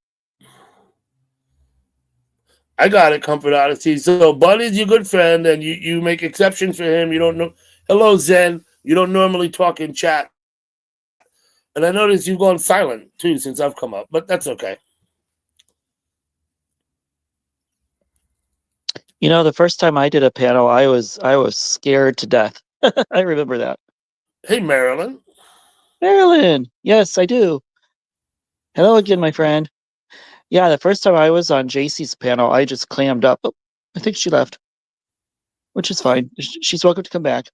I got it, Comfort Odyssey. So Bud is your good friend, and you make exceptions for him. You don't know. Hello, Zen. You don't normally talk in chat, and I noticed you've gone silent too since I've come up, but that's okay. The first time I did a panel, I was scared to death. I remember that. Hey, Marilyn. Marilyn, yes, I do. Hello again, my friend. Yeah, the first time I was on JC's panel, I just clammed up. Oh, I think she left, which is fine. She's welcome to come back.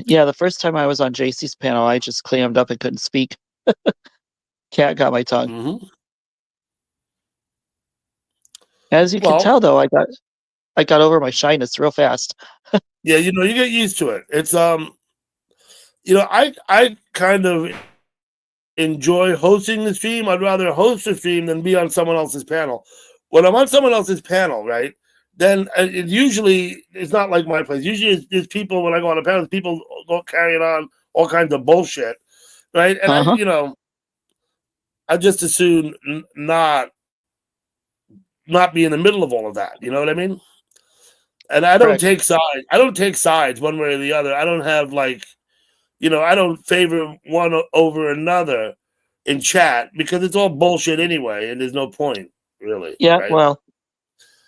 Yeah, the first time I was on JC's panel, I just clammed up and couldn't speak. Cat got my tongue. Mm-hmm. As you can tell, though, I got over my shyness real fast. Yeah, you get used to it. It's I kind of enjoy hosting the stream. I'd rather host a stream than be on someone else's panel. When I'm on someone else's panel, right, then it usually it's not like my place. Usually there's people when I go on a panel, people go carrying on all kinds of bullshit, right? And I just as soon not not be in the middle of all of that. You know what I mean? And I don't Correct. take sides. I don't take sides one way or the other. I don't have like, I don't favor one over another in chat because it's all bullshit anyway, and there's no point really. Yeah, Right? well,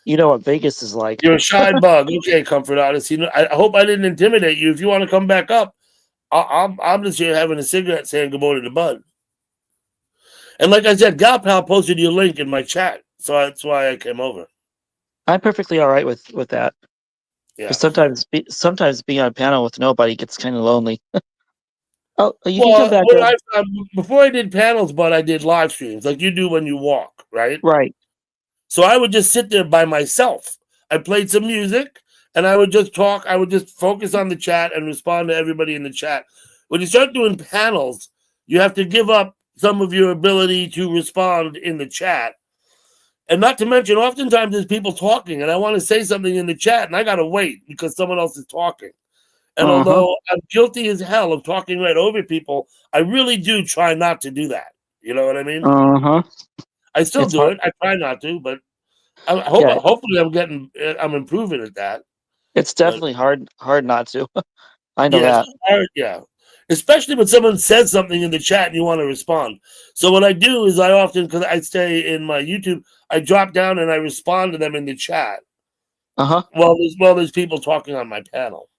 you know what Vegas is like. You're a shy bug. Okay, Comfort Artist. I hope I didn't intimidate you. If you want to come back up, I'm just here having a cigarette saying good morning to Bud. And like I said, Gal Pal posted your link in my chat, so that's why I came over. I'm perfectly all right with that. Yeah. 'Cause sometimes being on a panel with nobody gets kind of lonely. Oh, you can Well, come back what up. I before I did panels, but I did live streams like you do when you walk, right? Right. So I would just sit there by myself. I played some music and I would just talk. I would just focus on the chat and respond to everybody in the chat. When you start doing panels, you have to give up some of your ability to respond in the chat. And not to mention, oftentimes there's people talking and I want to say something in the chat and I got to wait because someone else is talking. And Uh-huh. although I'm guilty as hell of talking right over people, I really do try not to do that. You know what I mean? Uh-huh. I still It's do hard. it. I try not to, but I Yeah, hopefully I'm improving at that. it's But definitely hard not to. I know yeah, it's that. hard. Yeah, especially when someone says something in the chat and you want to respond. So what I do is I often, because I stay in my YouTube, I drop down and I respond to them in the chat. Uh-huh. While there's people talking on my panel.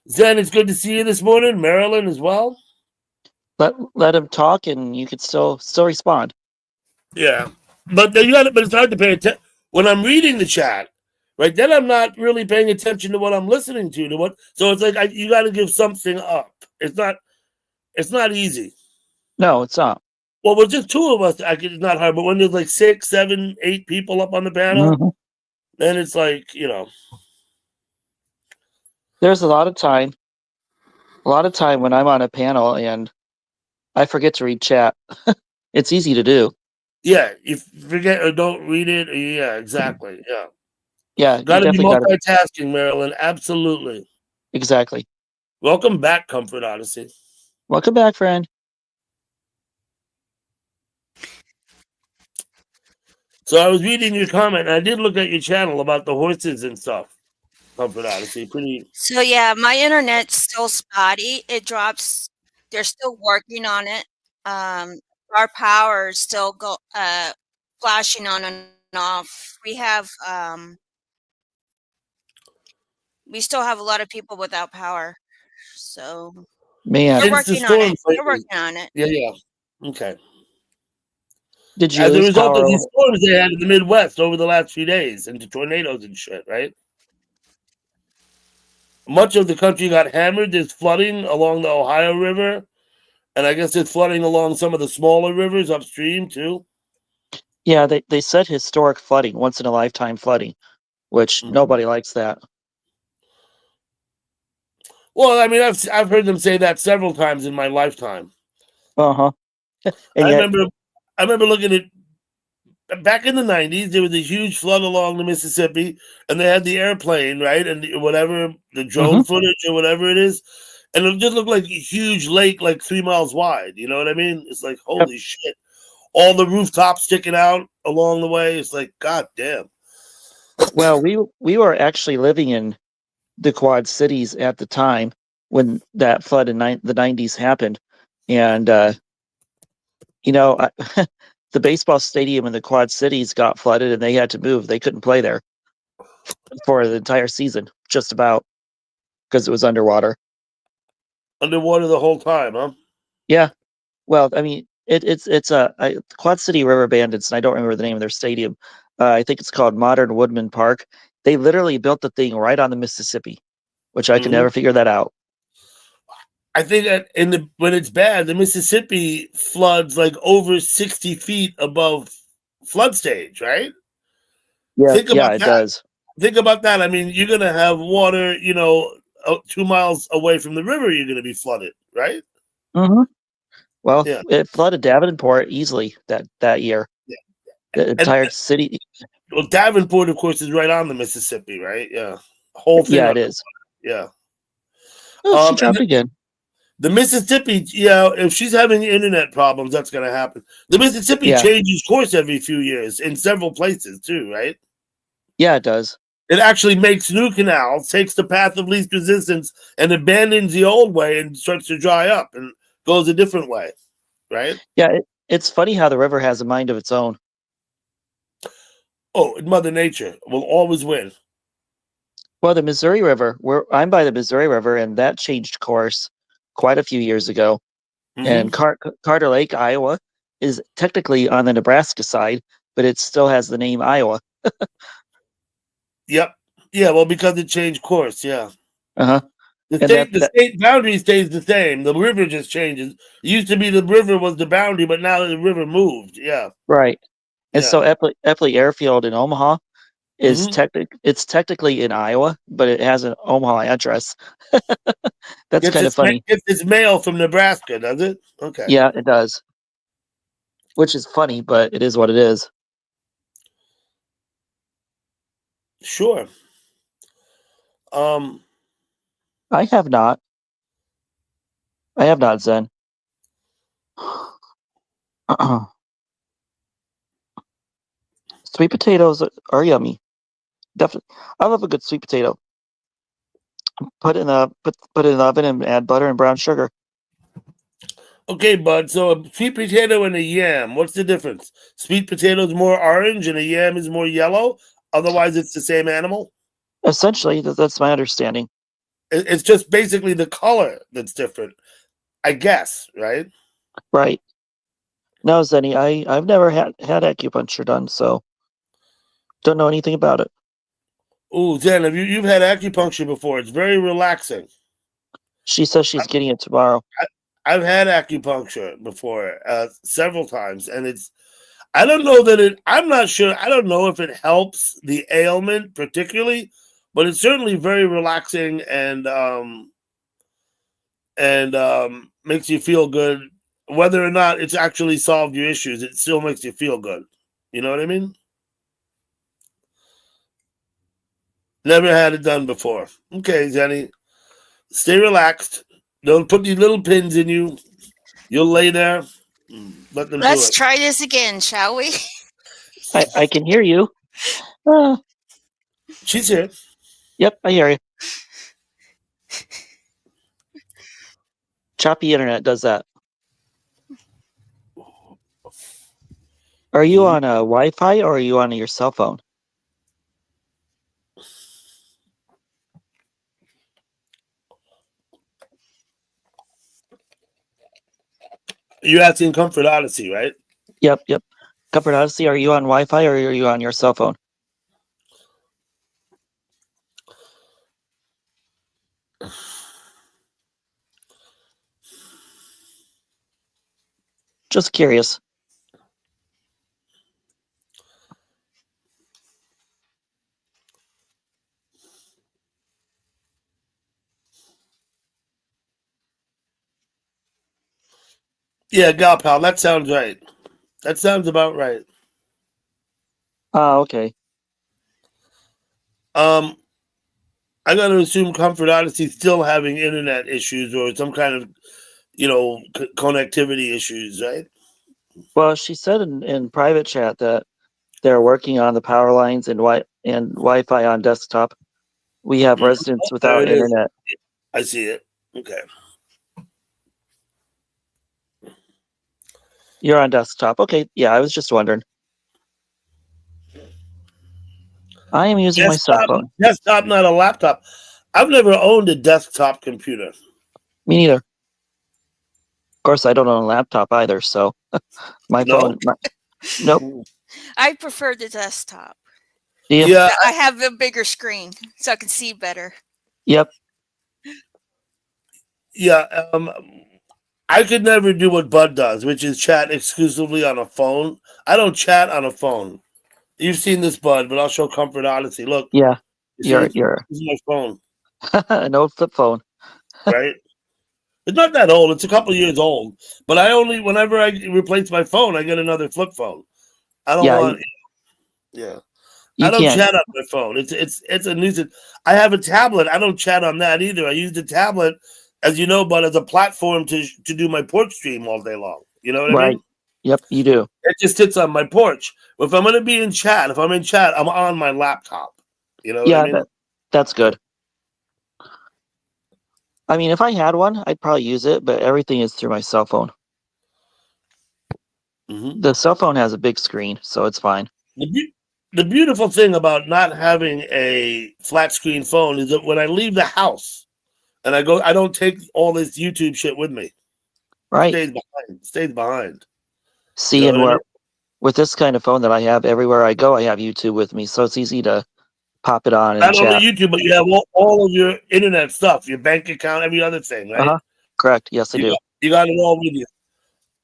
Zen, it's good to see you this morning. Marilyn as well. Let him talk and you could still respond. Yeah, but it's hard to pay attention when I'm reading the chat. Right then, I'm not really paying attention to what I'm listening to. So it's like you got to give something up. It's not easy. No, it's not. Well, with just two of us, it's not hard. But when there's like 6, 7, 8 people up on the panel, Mhm. then it's like There's a lot of time when I'm on a panel and I forget to read chat. It's easy to do. yeah, you forget or don't read it. Yeah, exactly. Yeah, Yeah, you got to be definitely got to. multitasking, Marilyn. Absolutely. Exactly. Welcome back, Comfort Odyssey. Welcome back, friend. So I was reading your comment, and I did look at your channel about the horses and stuff. Comfort Odyssey, pretty. So yeah, my internet's still spotty. It drops. They're still working on it. Our power is still flashing on and off. We still have a lot of people without power. So Man, they're Since the working on it. storms They're lately. working on it. Yeah. Okay. did you As a lose result of power? these storms they had in the Midwest over the last few days, and the tornadoes and shit, right? Much of the country got hammered. There's flooding along the Ohio River, and I guess there's flooding along some of the smaller rivers upstream too. Yeah, they said historic flooding, once in a lifetime flooding, which nobody likes that. Well, I mean, I've heard them say that several times in my lifetime. Uh-huh. And I yet, remember looking at back in the 90s, there was a huge flood along the Mississippi, and they had the airplane, right? And whatever, the drone footage or whatever it is. And it just looked like a huge lake, like 3 miles wide. You know what I mean? It's like, holy shit. All the rooftops sticking out along the way. It's like, god damn. well, we were actually living in the Quad Cities at the time when that flood in the 90s happened. And, the baseball stadium in the Quad Cities got flooded and they had to move. They couldn't play there for the entire season, just about, because it was underwater. Underwater the whole time, huh? Yeah. Well, I mean, it's Quad City River Bandits, and I don't remember the name of their stadium. I think it's called Modern Woodman Park. They literally built the thing right on the Mississippi, which I could never figure that out. I think that when it's bad, the Mississippi floods like over 60 feet above flood stage, right? Yeah, Think about it that. does. Think about that. I mean, you're gonna have water, 2 miles away from the river. You're gonna be flooded, right? Mm-hmm. Well, Yeah. it flooded Davenport easily that year. Yeah. The entire city. Well, Davenport, of course, is right on the Mississippi, right? Yeah. Whole thing. Yeah, it is. Yeah. Oh, she dropped again. The Mississippi, yeah, if she's having internet problems, that's going to happen. The Mississippi Yeah. changes course every few years in several places too, right? Yeah, it does. It actually makes new canals, takes the path of least resistance, and abandons the old way and starts to dry up and goes a different way, right? Yeah, it's funny how the river has a mind of its own. Oh, Mother Nature will always win. Well, the Missouri River, I'm by the Missouri River, and that changed course quite a few years ago. And Carter Lake, Iowa, is technically on the Nebraska side, but it still has the name Iowa. Yep. Yeah, well, because it changed course, yeah. Uh-huh. The state boundary stays the same. The river just changes. It used to be the river was the boundary, but now the river moved. Yeah. Right. And Yeah. so Epley Airfield in Omaha is it's technically in Iowa, but it has an Omaha address. That's kind of funny. It's mail from Nebraska, does it? Okay. Yeah, it does. Which is funny, but it is what it is. Sure. I have not, Zen. Sweet potatoes are yummy. Definitely. I love a good sweet potato. Put it in the oven and add butter and brown sugar. Okay, bud. So a sweet potato and a yam. What's the difference? Sweet potato is more orange and a yam is more yellow. Otherwise, it's the same animal. Essentially, that's my understanding. It's just basically the color that's different, I guess, right? Right. No, Zenny, I've never had acupuncture done, so don't know anything about it. Oh, Zen, you've had acupuncture before? It's very relaxing. She says she's getting it tomorrow. I've had acupuncture before several times, and I don't know that I'm not sure. I don't know if it helps the ailment particularly, but it's certainly very relaxing and makes you feel good. Whether or not it's actually solved your issues, it still makes you feel good. You know what I mean? Never had it done before. Okay, Zenny. Stay relaxed. Don't put these little pins in you. You'll lay there. Let them Let's do it. try this again, shall we? I can hear you. She's here. Yep, I hear you. Choppy internet does that. Are you on a Wi-Fi or are you on your cell phone? You're asking Comfort Odyssey, right? Yep. Comfort Odyssey, are you on Wi-Fi or are you on your cell phone? Just curious. Yeah, Gal Pal, that sounds right. That sounds about right. Oh, okay. I got to assume Comfort Odyssey still having internet issues or some kind of, connectivity issues, right? Well, she said in private chat that they're working on the power lines and Wi-Fi on desktop. We have residents without internet. I see it. Okay. You're on desktop. Okay, yeah, I was just wondering. I am using my cell phone. Desktop, not a laptop. I've never owned a desktop computer. Me neither. Of course, I don't own a laptop either, so my phone. Nope. I prefer the desktop. Yeah, I have a bigger screen so I can see better. Yep. Yeah, I could never do what Bud does, which is chat exclusively on a phone. I don't chat on a phone. You've seen this, Bud, but I'll show Comfort Odyssey. Look. Yeah. This is my phone. An old flip phone. Right? It's not that old. It's a couple years old. But whenever I replace my phone, I get another flip phone. I don't want. I don't chat on my phone. It's a nuisance. I have a tablet. I don't chat on that either. I use the tablet as you know, but as a platform to do my porch stream all day long. You know what I Right. mean? Yep, you do. It just sits on my porch. If I'm going to be in chat, I'm on my laptop. You know what I Yeah, mean? that's good. I mean, if I had one, I'd probably use it, but everything is through my cell phone. Mm-hmm. The cell phone has a big screen, so it's fine. The beautiful thing about not having a flat screen phone is that when I leave the house and I don't take all this YouTube shit with me. Right. Stays behind. See, You know what I mean? with this kind of phone that I have, everywhere I go, I have YouTube with me, so it's easy to pop it on and Not only chat. YouTube, but you have all of your internet stuff, your bank account, every other thing, right? Correct. Yes, I do. You got it all with you.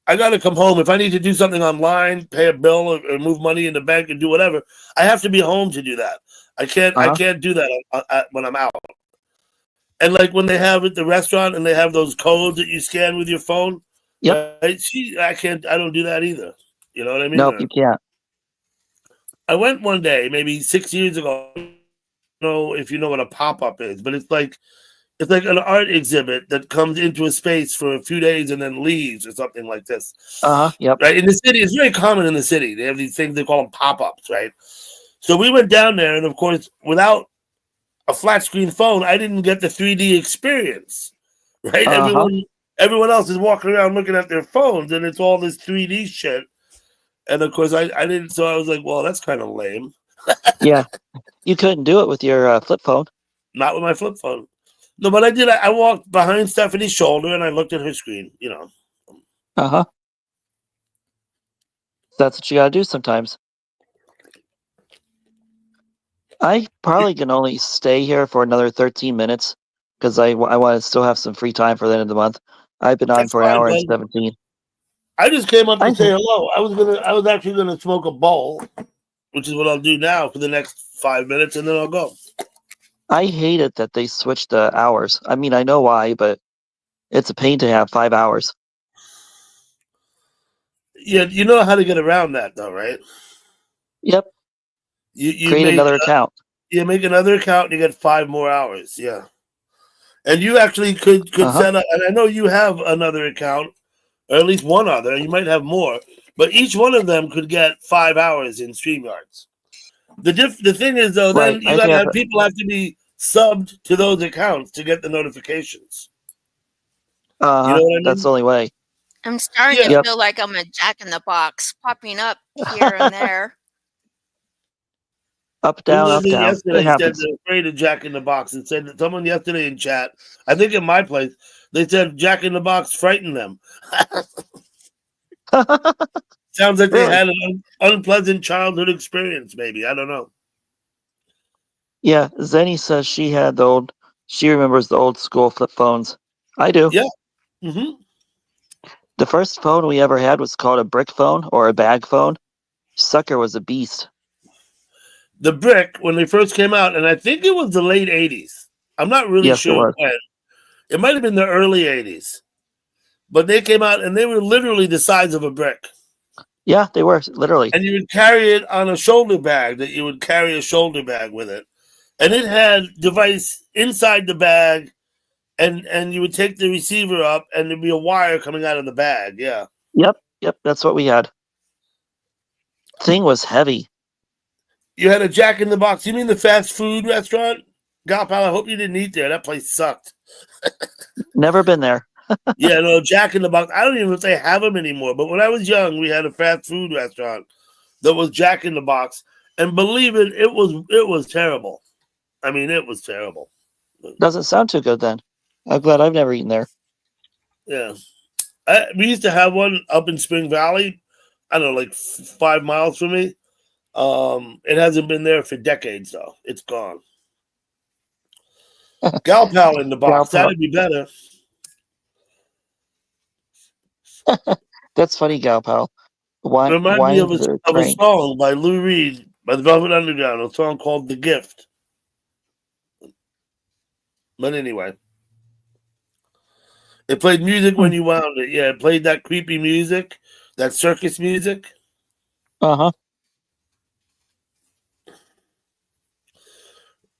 I got to come home. If I need to do something online, pay a bill or move money in the bank and do whatever, I have to be home to do that. I can't do that when I'm out. And like when they have at the restaurant and they have those codes that you scan with your phone. Yep. Right? I don't do that either. You know what I mean? Nope, you can't. I went one day, maybe 6 years ago. I don't know if you know what a pop-up is, but it's like an art exhibit that comes into a space for a few days and then leaves or something like this. Yep. Right? In the city, it's very common in the city. They have these things, they call them pop-ups, right? So we went down there, and of course, without a flat screen phone, I didn't get the 3D experience. Right? Everyone else is walking around looking at their phones, and it's all this 3D shit. And of course, I didn't. So I was like, well, that's kind of lame. Yeah. You couldn't do it with your flip phone. Not with my flip phone. No, but I did. I walked behind Stephanie's shoulder and I looked at her screen, you know. That's what you gotta do sometimes. I probably can only stay here for another 13 minutes because I want to still have some free time for the end of the month. I've been on That's for an fine, hour and bud. 17. I just came up to I say hate- hello. I was actually gonna smoke a bowl, which is what I'll do now for the next 5 minutes, and then I'll go. I hate it that they switched the hours. I mean, I know why, but it's a pain to have 5 hours. Yeah, you know how to get around that, though, right? Yep. You Create make another account. you make another account and you get 5 more hours. Yeah, and you actually could set up. And I know you have another account, or at least one other. You might have more, but each one of them could get 5 hours in StreamYards. The thing is though, Right. then you got to have people have to be subbed to those accounts to get the notifications. You know what I mean? That's the only way. I'm starting to feel like I'm a Jack in the Box, popping up here and there. Up, down, up, down. Yesterday said they're afraid of Jack in the Box, and said that someone yesterday in chat, I think in my place, they said Jack in the Box frightened them. Sounds like they had an unpleasant childhood experience, maybe. I don't know. Yeah, Zenny says she remembers the old school flip phones. I do. Yeah. Mm-hmm. The first phone we ever had was called a brick phone or a bag phone. Sucker was a beast. The brick, when they first came out, and I think it was the late 80s. I'm not really sure when. It might have been the early 80s. But they came out, and they were literally the size of a brick. Yeah, they were, literally. And you would carry it on a shoulder bag, that you would carry a shoulder bag with it. And it had device inside the bag, and you would take the receiver up, and there'd be a wire coming out of the bag. Yeah. Yep, that's what we had. Thing was heavy. You had a Jack in the Box. You mean the fast food restaurant? God, pal, I hope you didn't eat there. That place sucked. Never been there. Yeah, no, Jack in the Box. I don't even know if they have them anymore. But when I was young, we had a fast food restaurant that was Jack in the Box. And believe it, it was terrible. I mean, it was terrible. Doesn't sound too good then. I'm glad I've never eaten there. Yeah. We used to have one up in Spring Valley. I don't know, like 5 miles from me. It hasn't been there for decades, though. It's gone. Gal Pal in the Box. That'd be better. That's funny, Gal Pal. Remind me of a song by Lou Reed, by the Velvet Underground, a song called The Gift. But anyway. It played music when you wound it. Yeah, it played that creepy music, that circus music.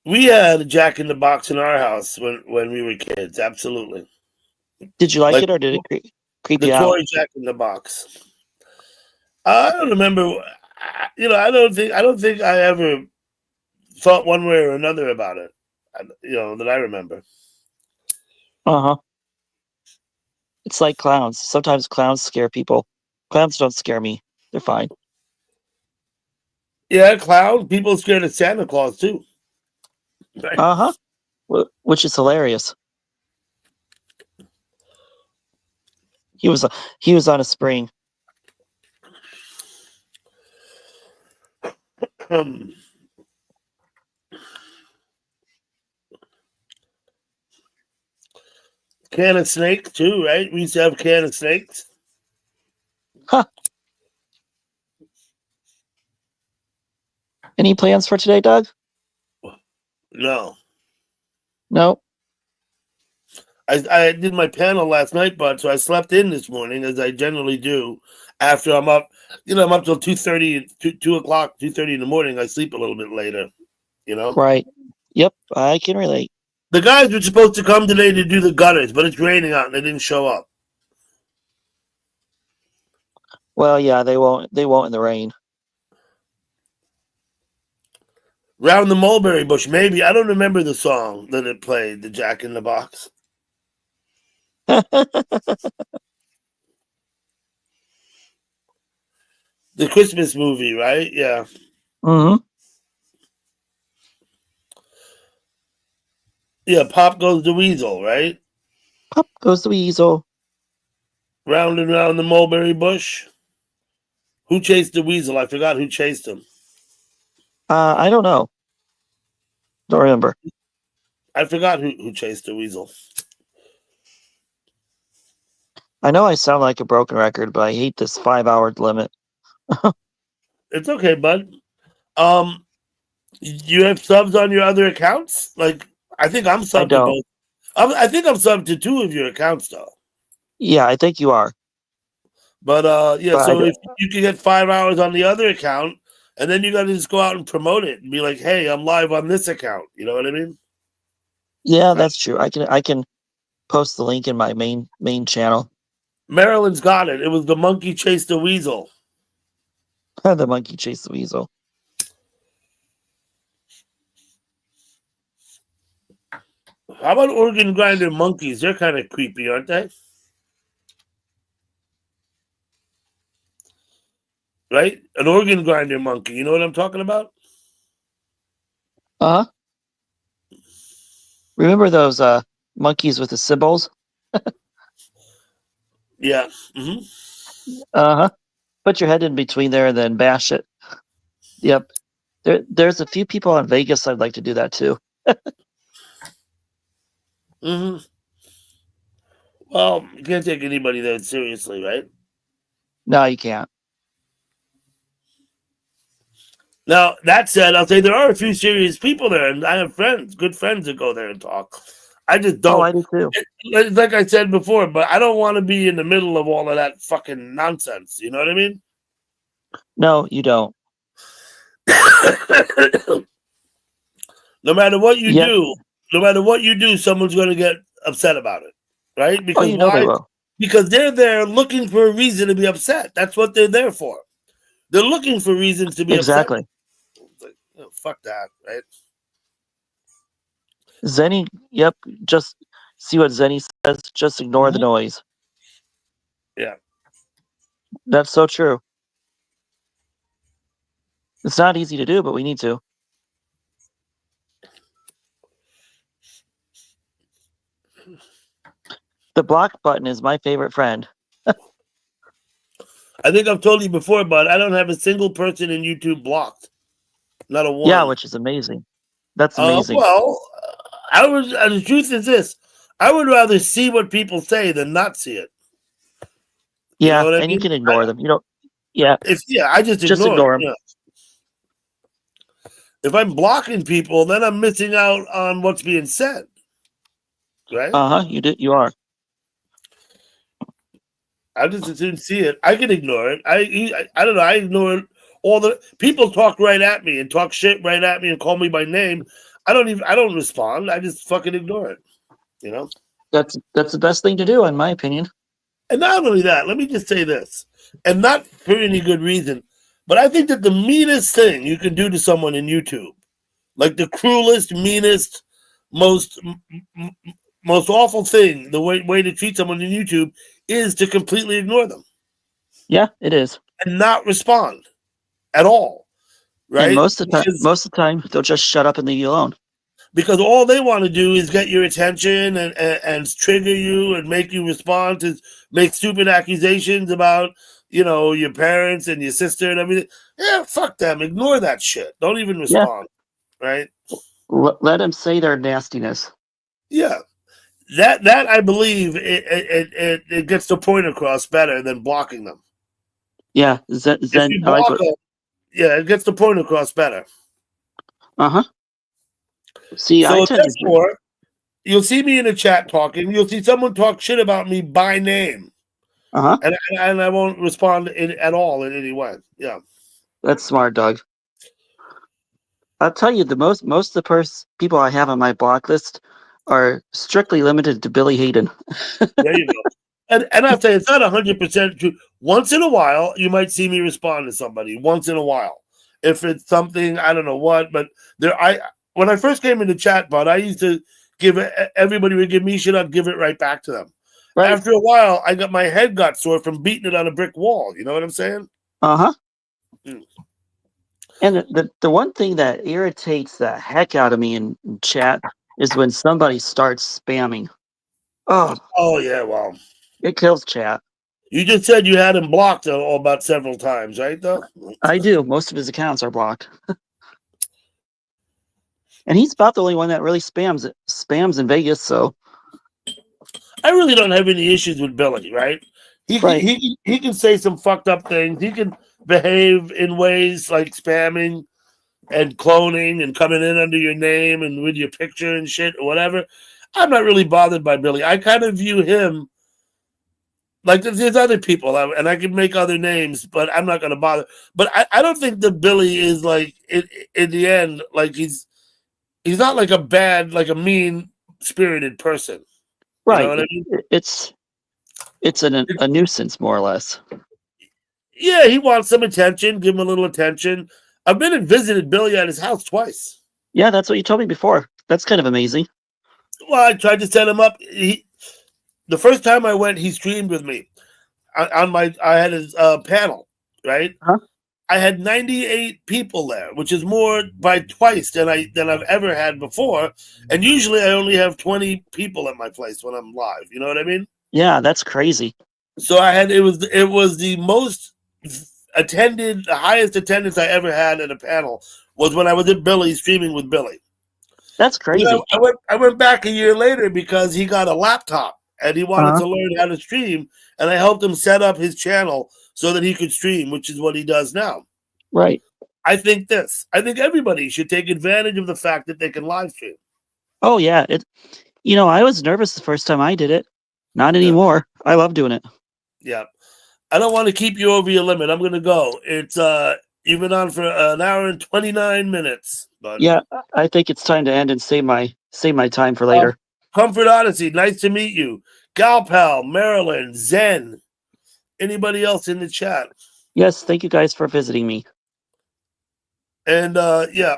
We had a Jack in the Box in our house when we were kids. Absolutely. Did you like Like it, or did it creep the you out? toy Jack in the Box. I don't remember. I don't think I ever thought one way or another about it. That I remember. Uh-huh. It's like clowns. Sometimes clowns scare people. Clowns don't scare me. They're fine. Yeah, clown. People scared of Santa Claus too. Right. Uh-huh. Which is hilarious. He was on a spring. Um, can of snake too, right? We used to have can of snakes. Huh. Any plans for today, Doug? No. No. I did my panel last night, bud, so I slept in this morning as I generally do. After I'm up, I'm up till 2:30, 2 o'clock, 2:30 in the morning. I sleep a little bit later, Right. Yep, I can relate. The guys were supposed to come today to do the gutters, but it's raining out and they didn't show up. Well, yeah, they won't in the rain. Round the Mulberry Bush, maybe. I don't remember the song that it played, the Jack in the Box. The Christmas movie, right? Yeah. Mm-hmm. Yeah, Pop Goes the Weasel, right? Pop goes the weasel. Round and round the mulberry bush. Who chased the weasel? I forgot who chased him. I don't know. Don't remember. I forgot who chased the weasel. I know I sound like a broken record, but I hate this 5-hour limit. It's okay, bud. You have subs on your other accounts? Like, I think I'm subbed to both. I think I'm subbed to 2 of your accounts, though. Yeah, I think you are. But yeah, But so if you can get 5 hours on the other account, and then you got to just go out and promote it and be like, "Hey, I'm live on this account." You know what I mean? Yeah, that's true. I can post the link in my main channel. Maryland's got it. It was the monkey chased the weasel. The monkey chased the weasel. How about organ grinder monkeys? They're kind of creepy, aren't they? Right? An organ grinder monkey. You know what I'm talking about? Uh-huh. Remember those monkeys with the symbols? Yeah. Mm-hmm. Uh-huh. Put your head in between there and then bash it. Yep. There's a few people in Vegas I'd like to do that too. Mm-hmm. Well, you can't take anybody that seriously, right? No, you can't. Now, that said, I'll say there are a few serious people there, and I have friends, good friends that go there and talk. I just don't. Oh, I do too. Like I said before, but I don't want to be in the middle of all of that fucking nonsense. You know what I mean? No, you don't. No matter what you Yep. do, someone's going to get upset about it, right? Because Oh, you know why? they will. Because they're there looking for a reason to be upset. That's what they're there for. They're looking for reasons to be Exactly. upset. Like, fuck that, right? Zenny, yep. Just see what Zenny says. Just ignore the noise. Yeah. That's so true. It's not easy to do, but we need to. The block button is my favorite friend. I think I've told you before, but I don't have a single person in YouTube blocked. Not a one. Yeah, which is amazing. That's amazing. Well, the truth is this: I would rather see what people say than not see it. Yeah, know what I and you mean? can ignore them. You don't. Yeah, I just ignore them. Yeah. If I'm blocking people, then I'm missing out on what's being said. Right? You do. You are. I just as soon see it. I can ignore it. I don't know. I ignore all the people talk right at me and talk shit right at me and call me by name. I don't respond. I just fucking ignore it. You know? That's the best thing to do, in my opinion. And not only that, let me just say this, and not for any good reason, but I think that the meanest thing you can do to someone in YouTube, like the cruelest, meanest, most most awful thing, the way to treat someone in YouTube is to completely ignore them Yeah, it is. and not respond at all, right? And most of the time, they'll just shut up and leave you alone. Because all they want to do is get your attention and trigger you and make you respond to make stupid accusations about your parents and your sister and everything. Yeah, fuck them. Ignore that shit. Don't even respond. Right? Let them say their nastiness. Yeah, that I believe it gets the point across better than blocking them. Yeah, If you block them, yeah, it gets the point across better. See, so I tend therefore, you'll see me in the chat talking. You'll see someone talk shit about me by name. And I won't respond at all in any way. Yeah. That's smart, Doug. I'll tell you, most of the people I have on my block list are strictly limited to Billy Hayden. There you go. And I'll say it's not 100% true. Once in a while, you might see me respond to somebody. Once in a while, if it's something I don't know what, but when I first came into chatbot, I used to give everybody would give me shit. I'd give it right back to them. Right. After a while, my head got sore from beating it on a brick wall. You know what I'm saying? And the one thing that irritates the heck out of me in chat is when somebody starts spamming. Oh yeah, well, it kills chat. You just said you had him blocked about several times, right? Though I do. Most of his accounts are blocked. And he's about the only one that really spams in Vegas, so I really don't have any issues with Billy, right? He can say some fucked up things. He can behave in ways like spamming and cloning and coming in under your name and with your picture and shit or whatever. I'm not really bothered by Billy. I kind of view him like there's other people, and I can make other names, but I'm not going to bother. But I don't think that Billy is like in the end, like he's not like a bad, like a mean-spirited person. Right. You know what I mean? It's a nuisance, more or less. Yeah, he wants some attention. Give him a little attention. I've been and visited Billy at his house twice. Yeah, that's what you told me before. That's kind of amazing. Well, I tried to set him up. The first time I went, he streamed with me. I had his panel, right? I had 98 people there, which is more by twice than I've ever had before. And usually I only have 20 people at my place when I'm live. You know what I mean? Yeah, that's crazy. So it was the most attended, the highest attendance I ever had at a panel was when I was at Billy streaming with Billy. That's crazy. I went back a year later because he got a laptop and he wanted to learn how to stream, and I helped him set up his channel so that he could stream, which is what he does now. Right. I think everybody should take advantage of the fact that they can live stream. Oh yeah. I was nervous the first time I did it. Not anymore. I love doing it. Yeah. I don't want to keep you over your limit. I'm going to go. It's you've been on for an hour and 29 minutes. But yeah, I think it's time to end and save my time for later. Comfort Odyssey, nice to meet you. Galpal, Marilyn, Zen. Anybody else in the chat? Yes, thank you guys for visiting me. And yeah.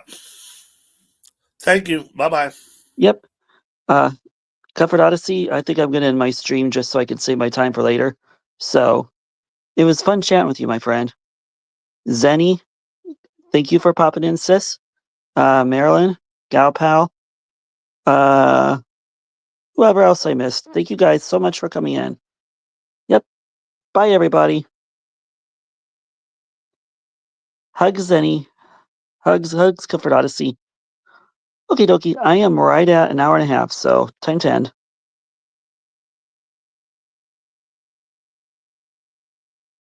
Thank you. Bye-bye. Yep. Comfort Odyssey, I think I'm going to end my stream just so I can save my time for later. So, it was fun chatting with you, my friend. Zenny, thank you for popping in, sis. Marilyn, Galpal, whoever else I missed. Thank you guys so much for coming in. Yep. Bye, everybody. Hugs, Zenny. Hugs, Comfort Odyssey. Okie dokie. I am right at an hour and a half, so time to end.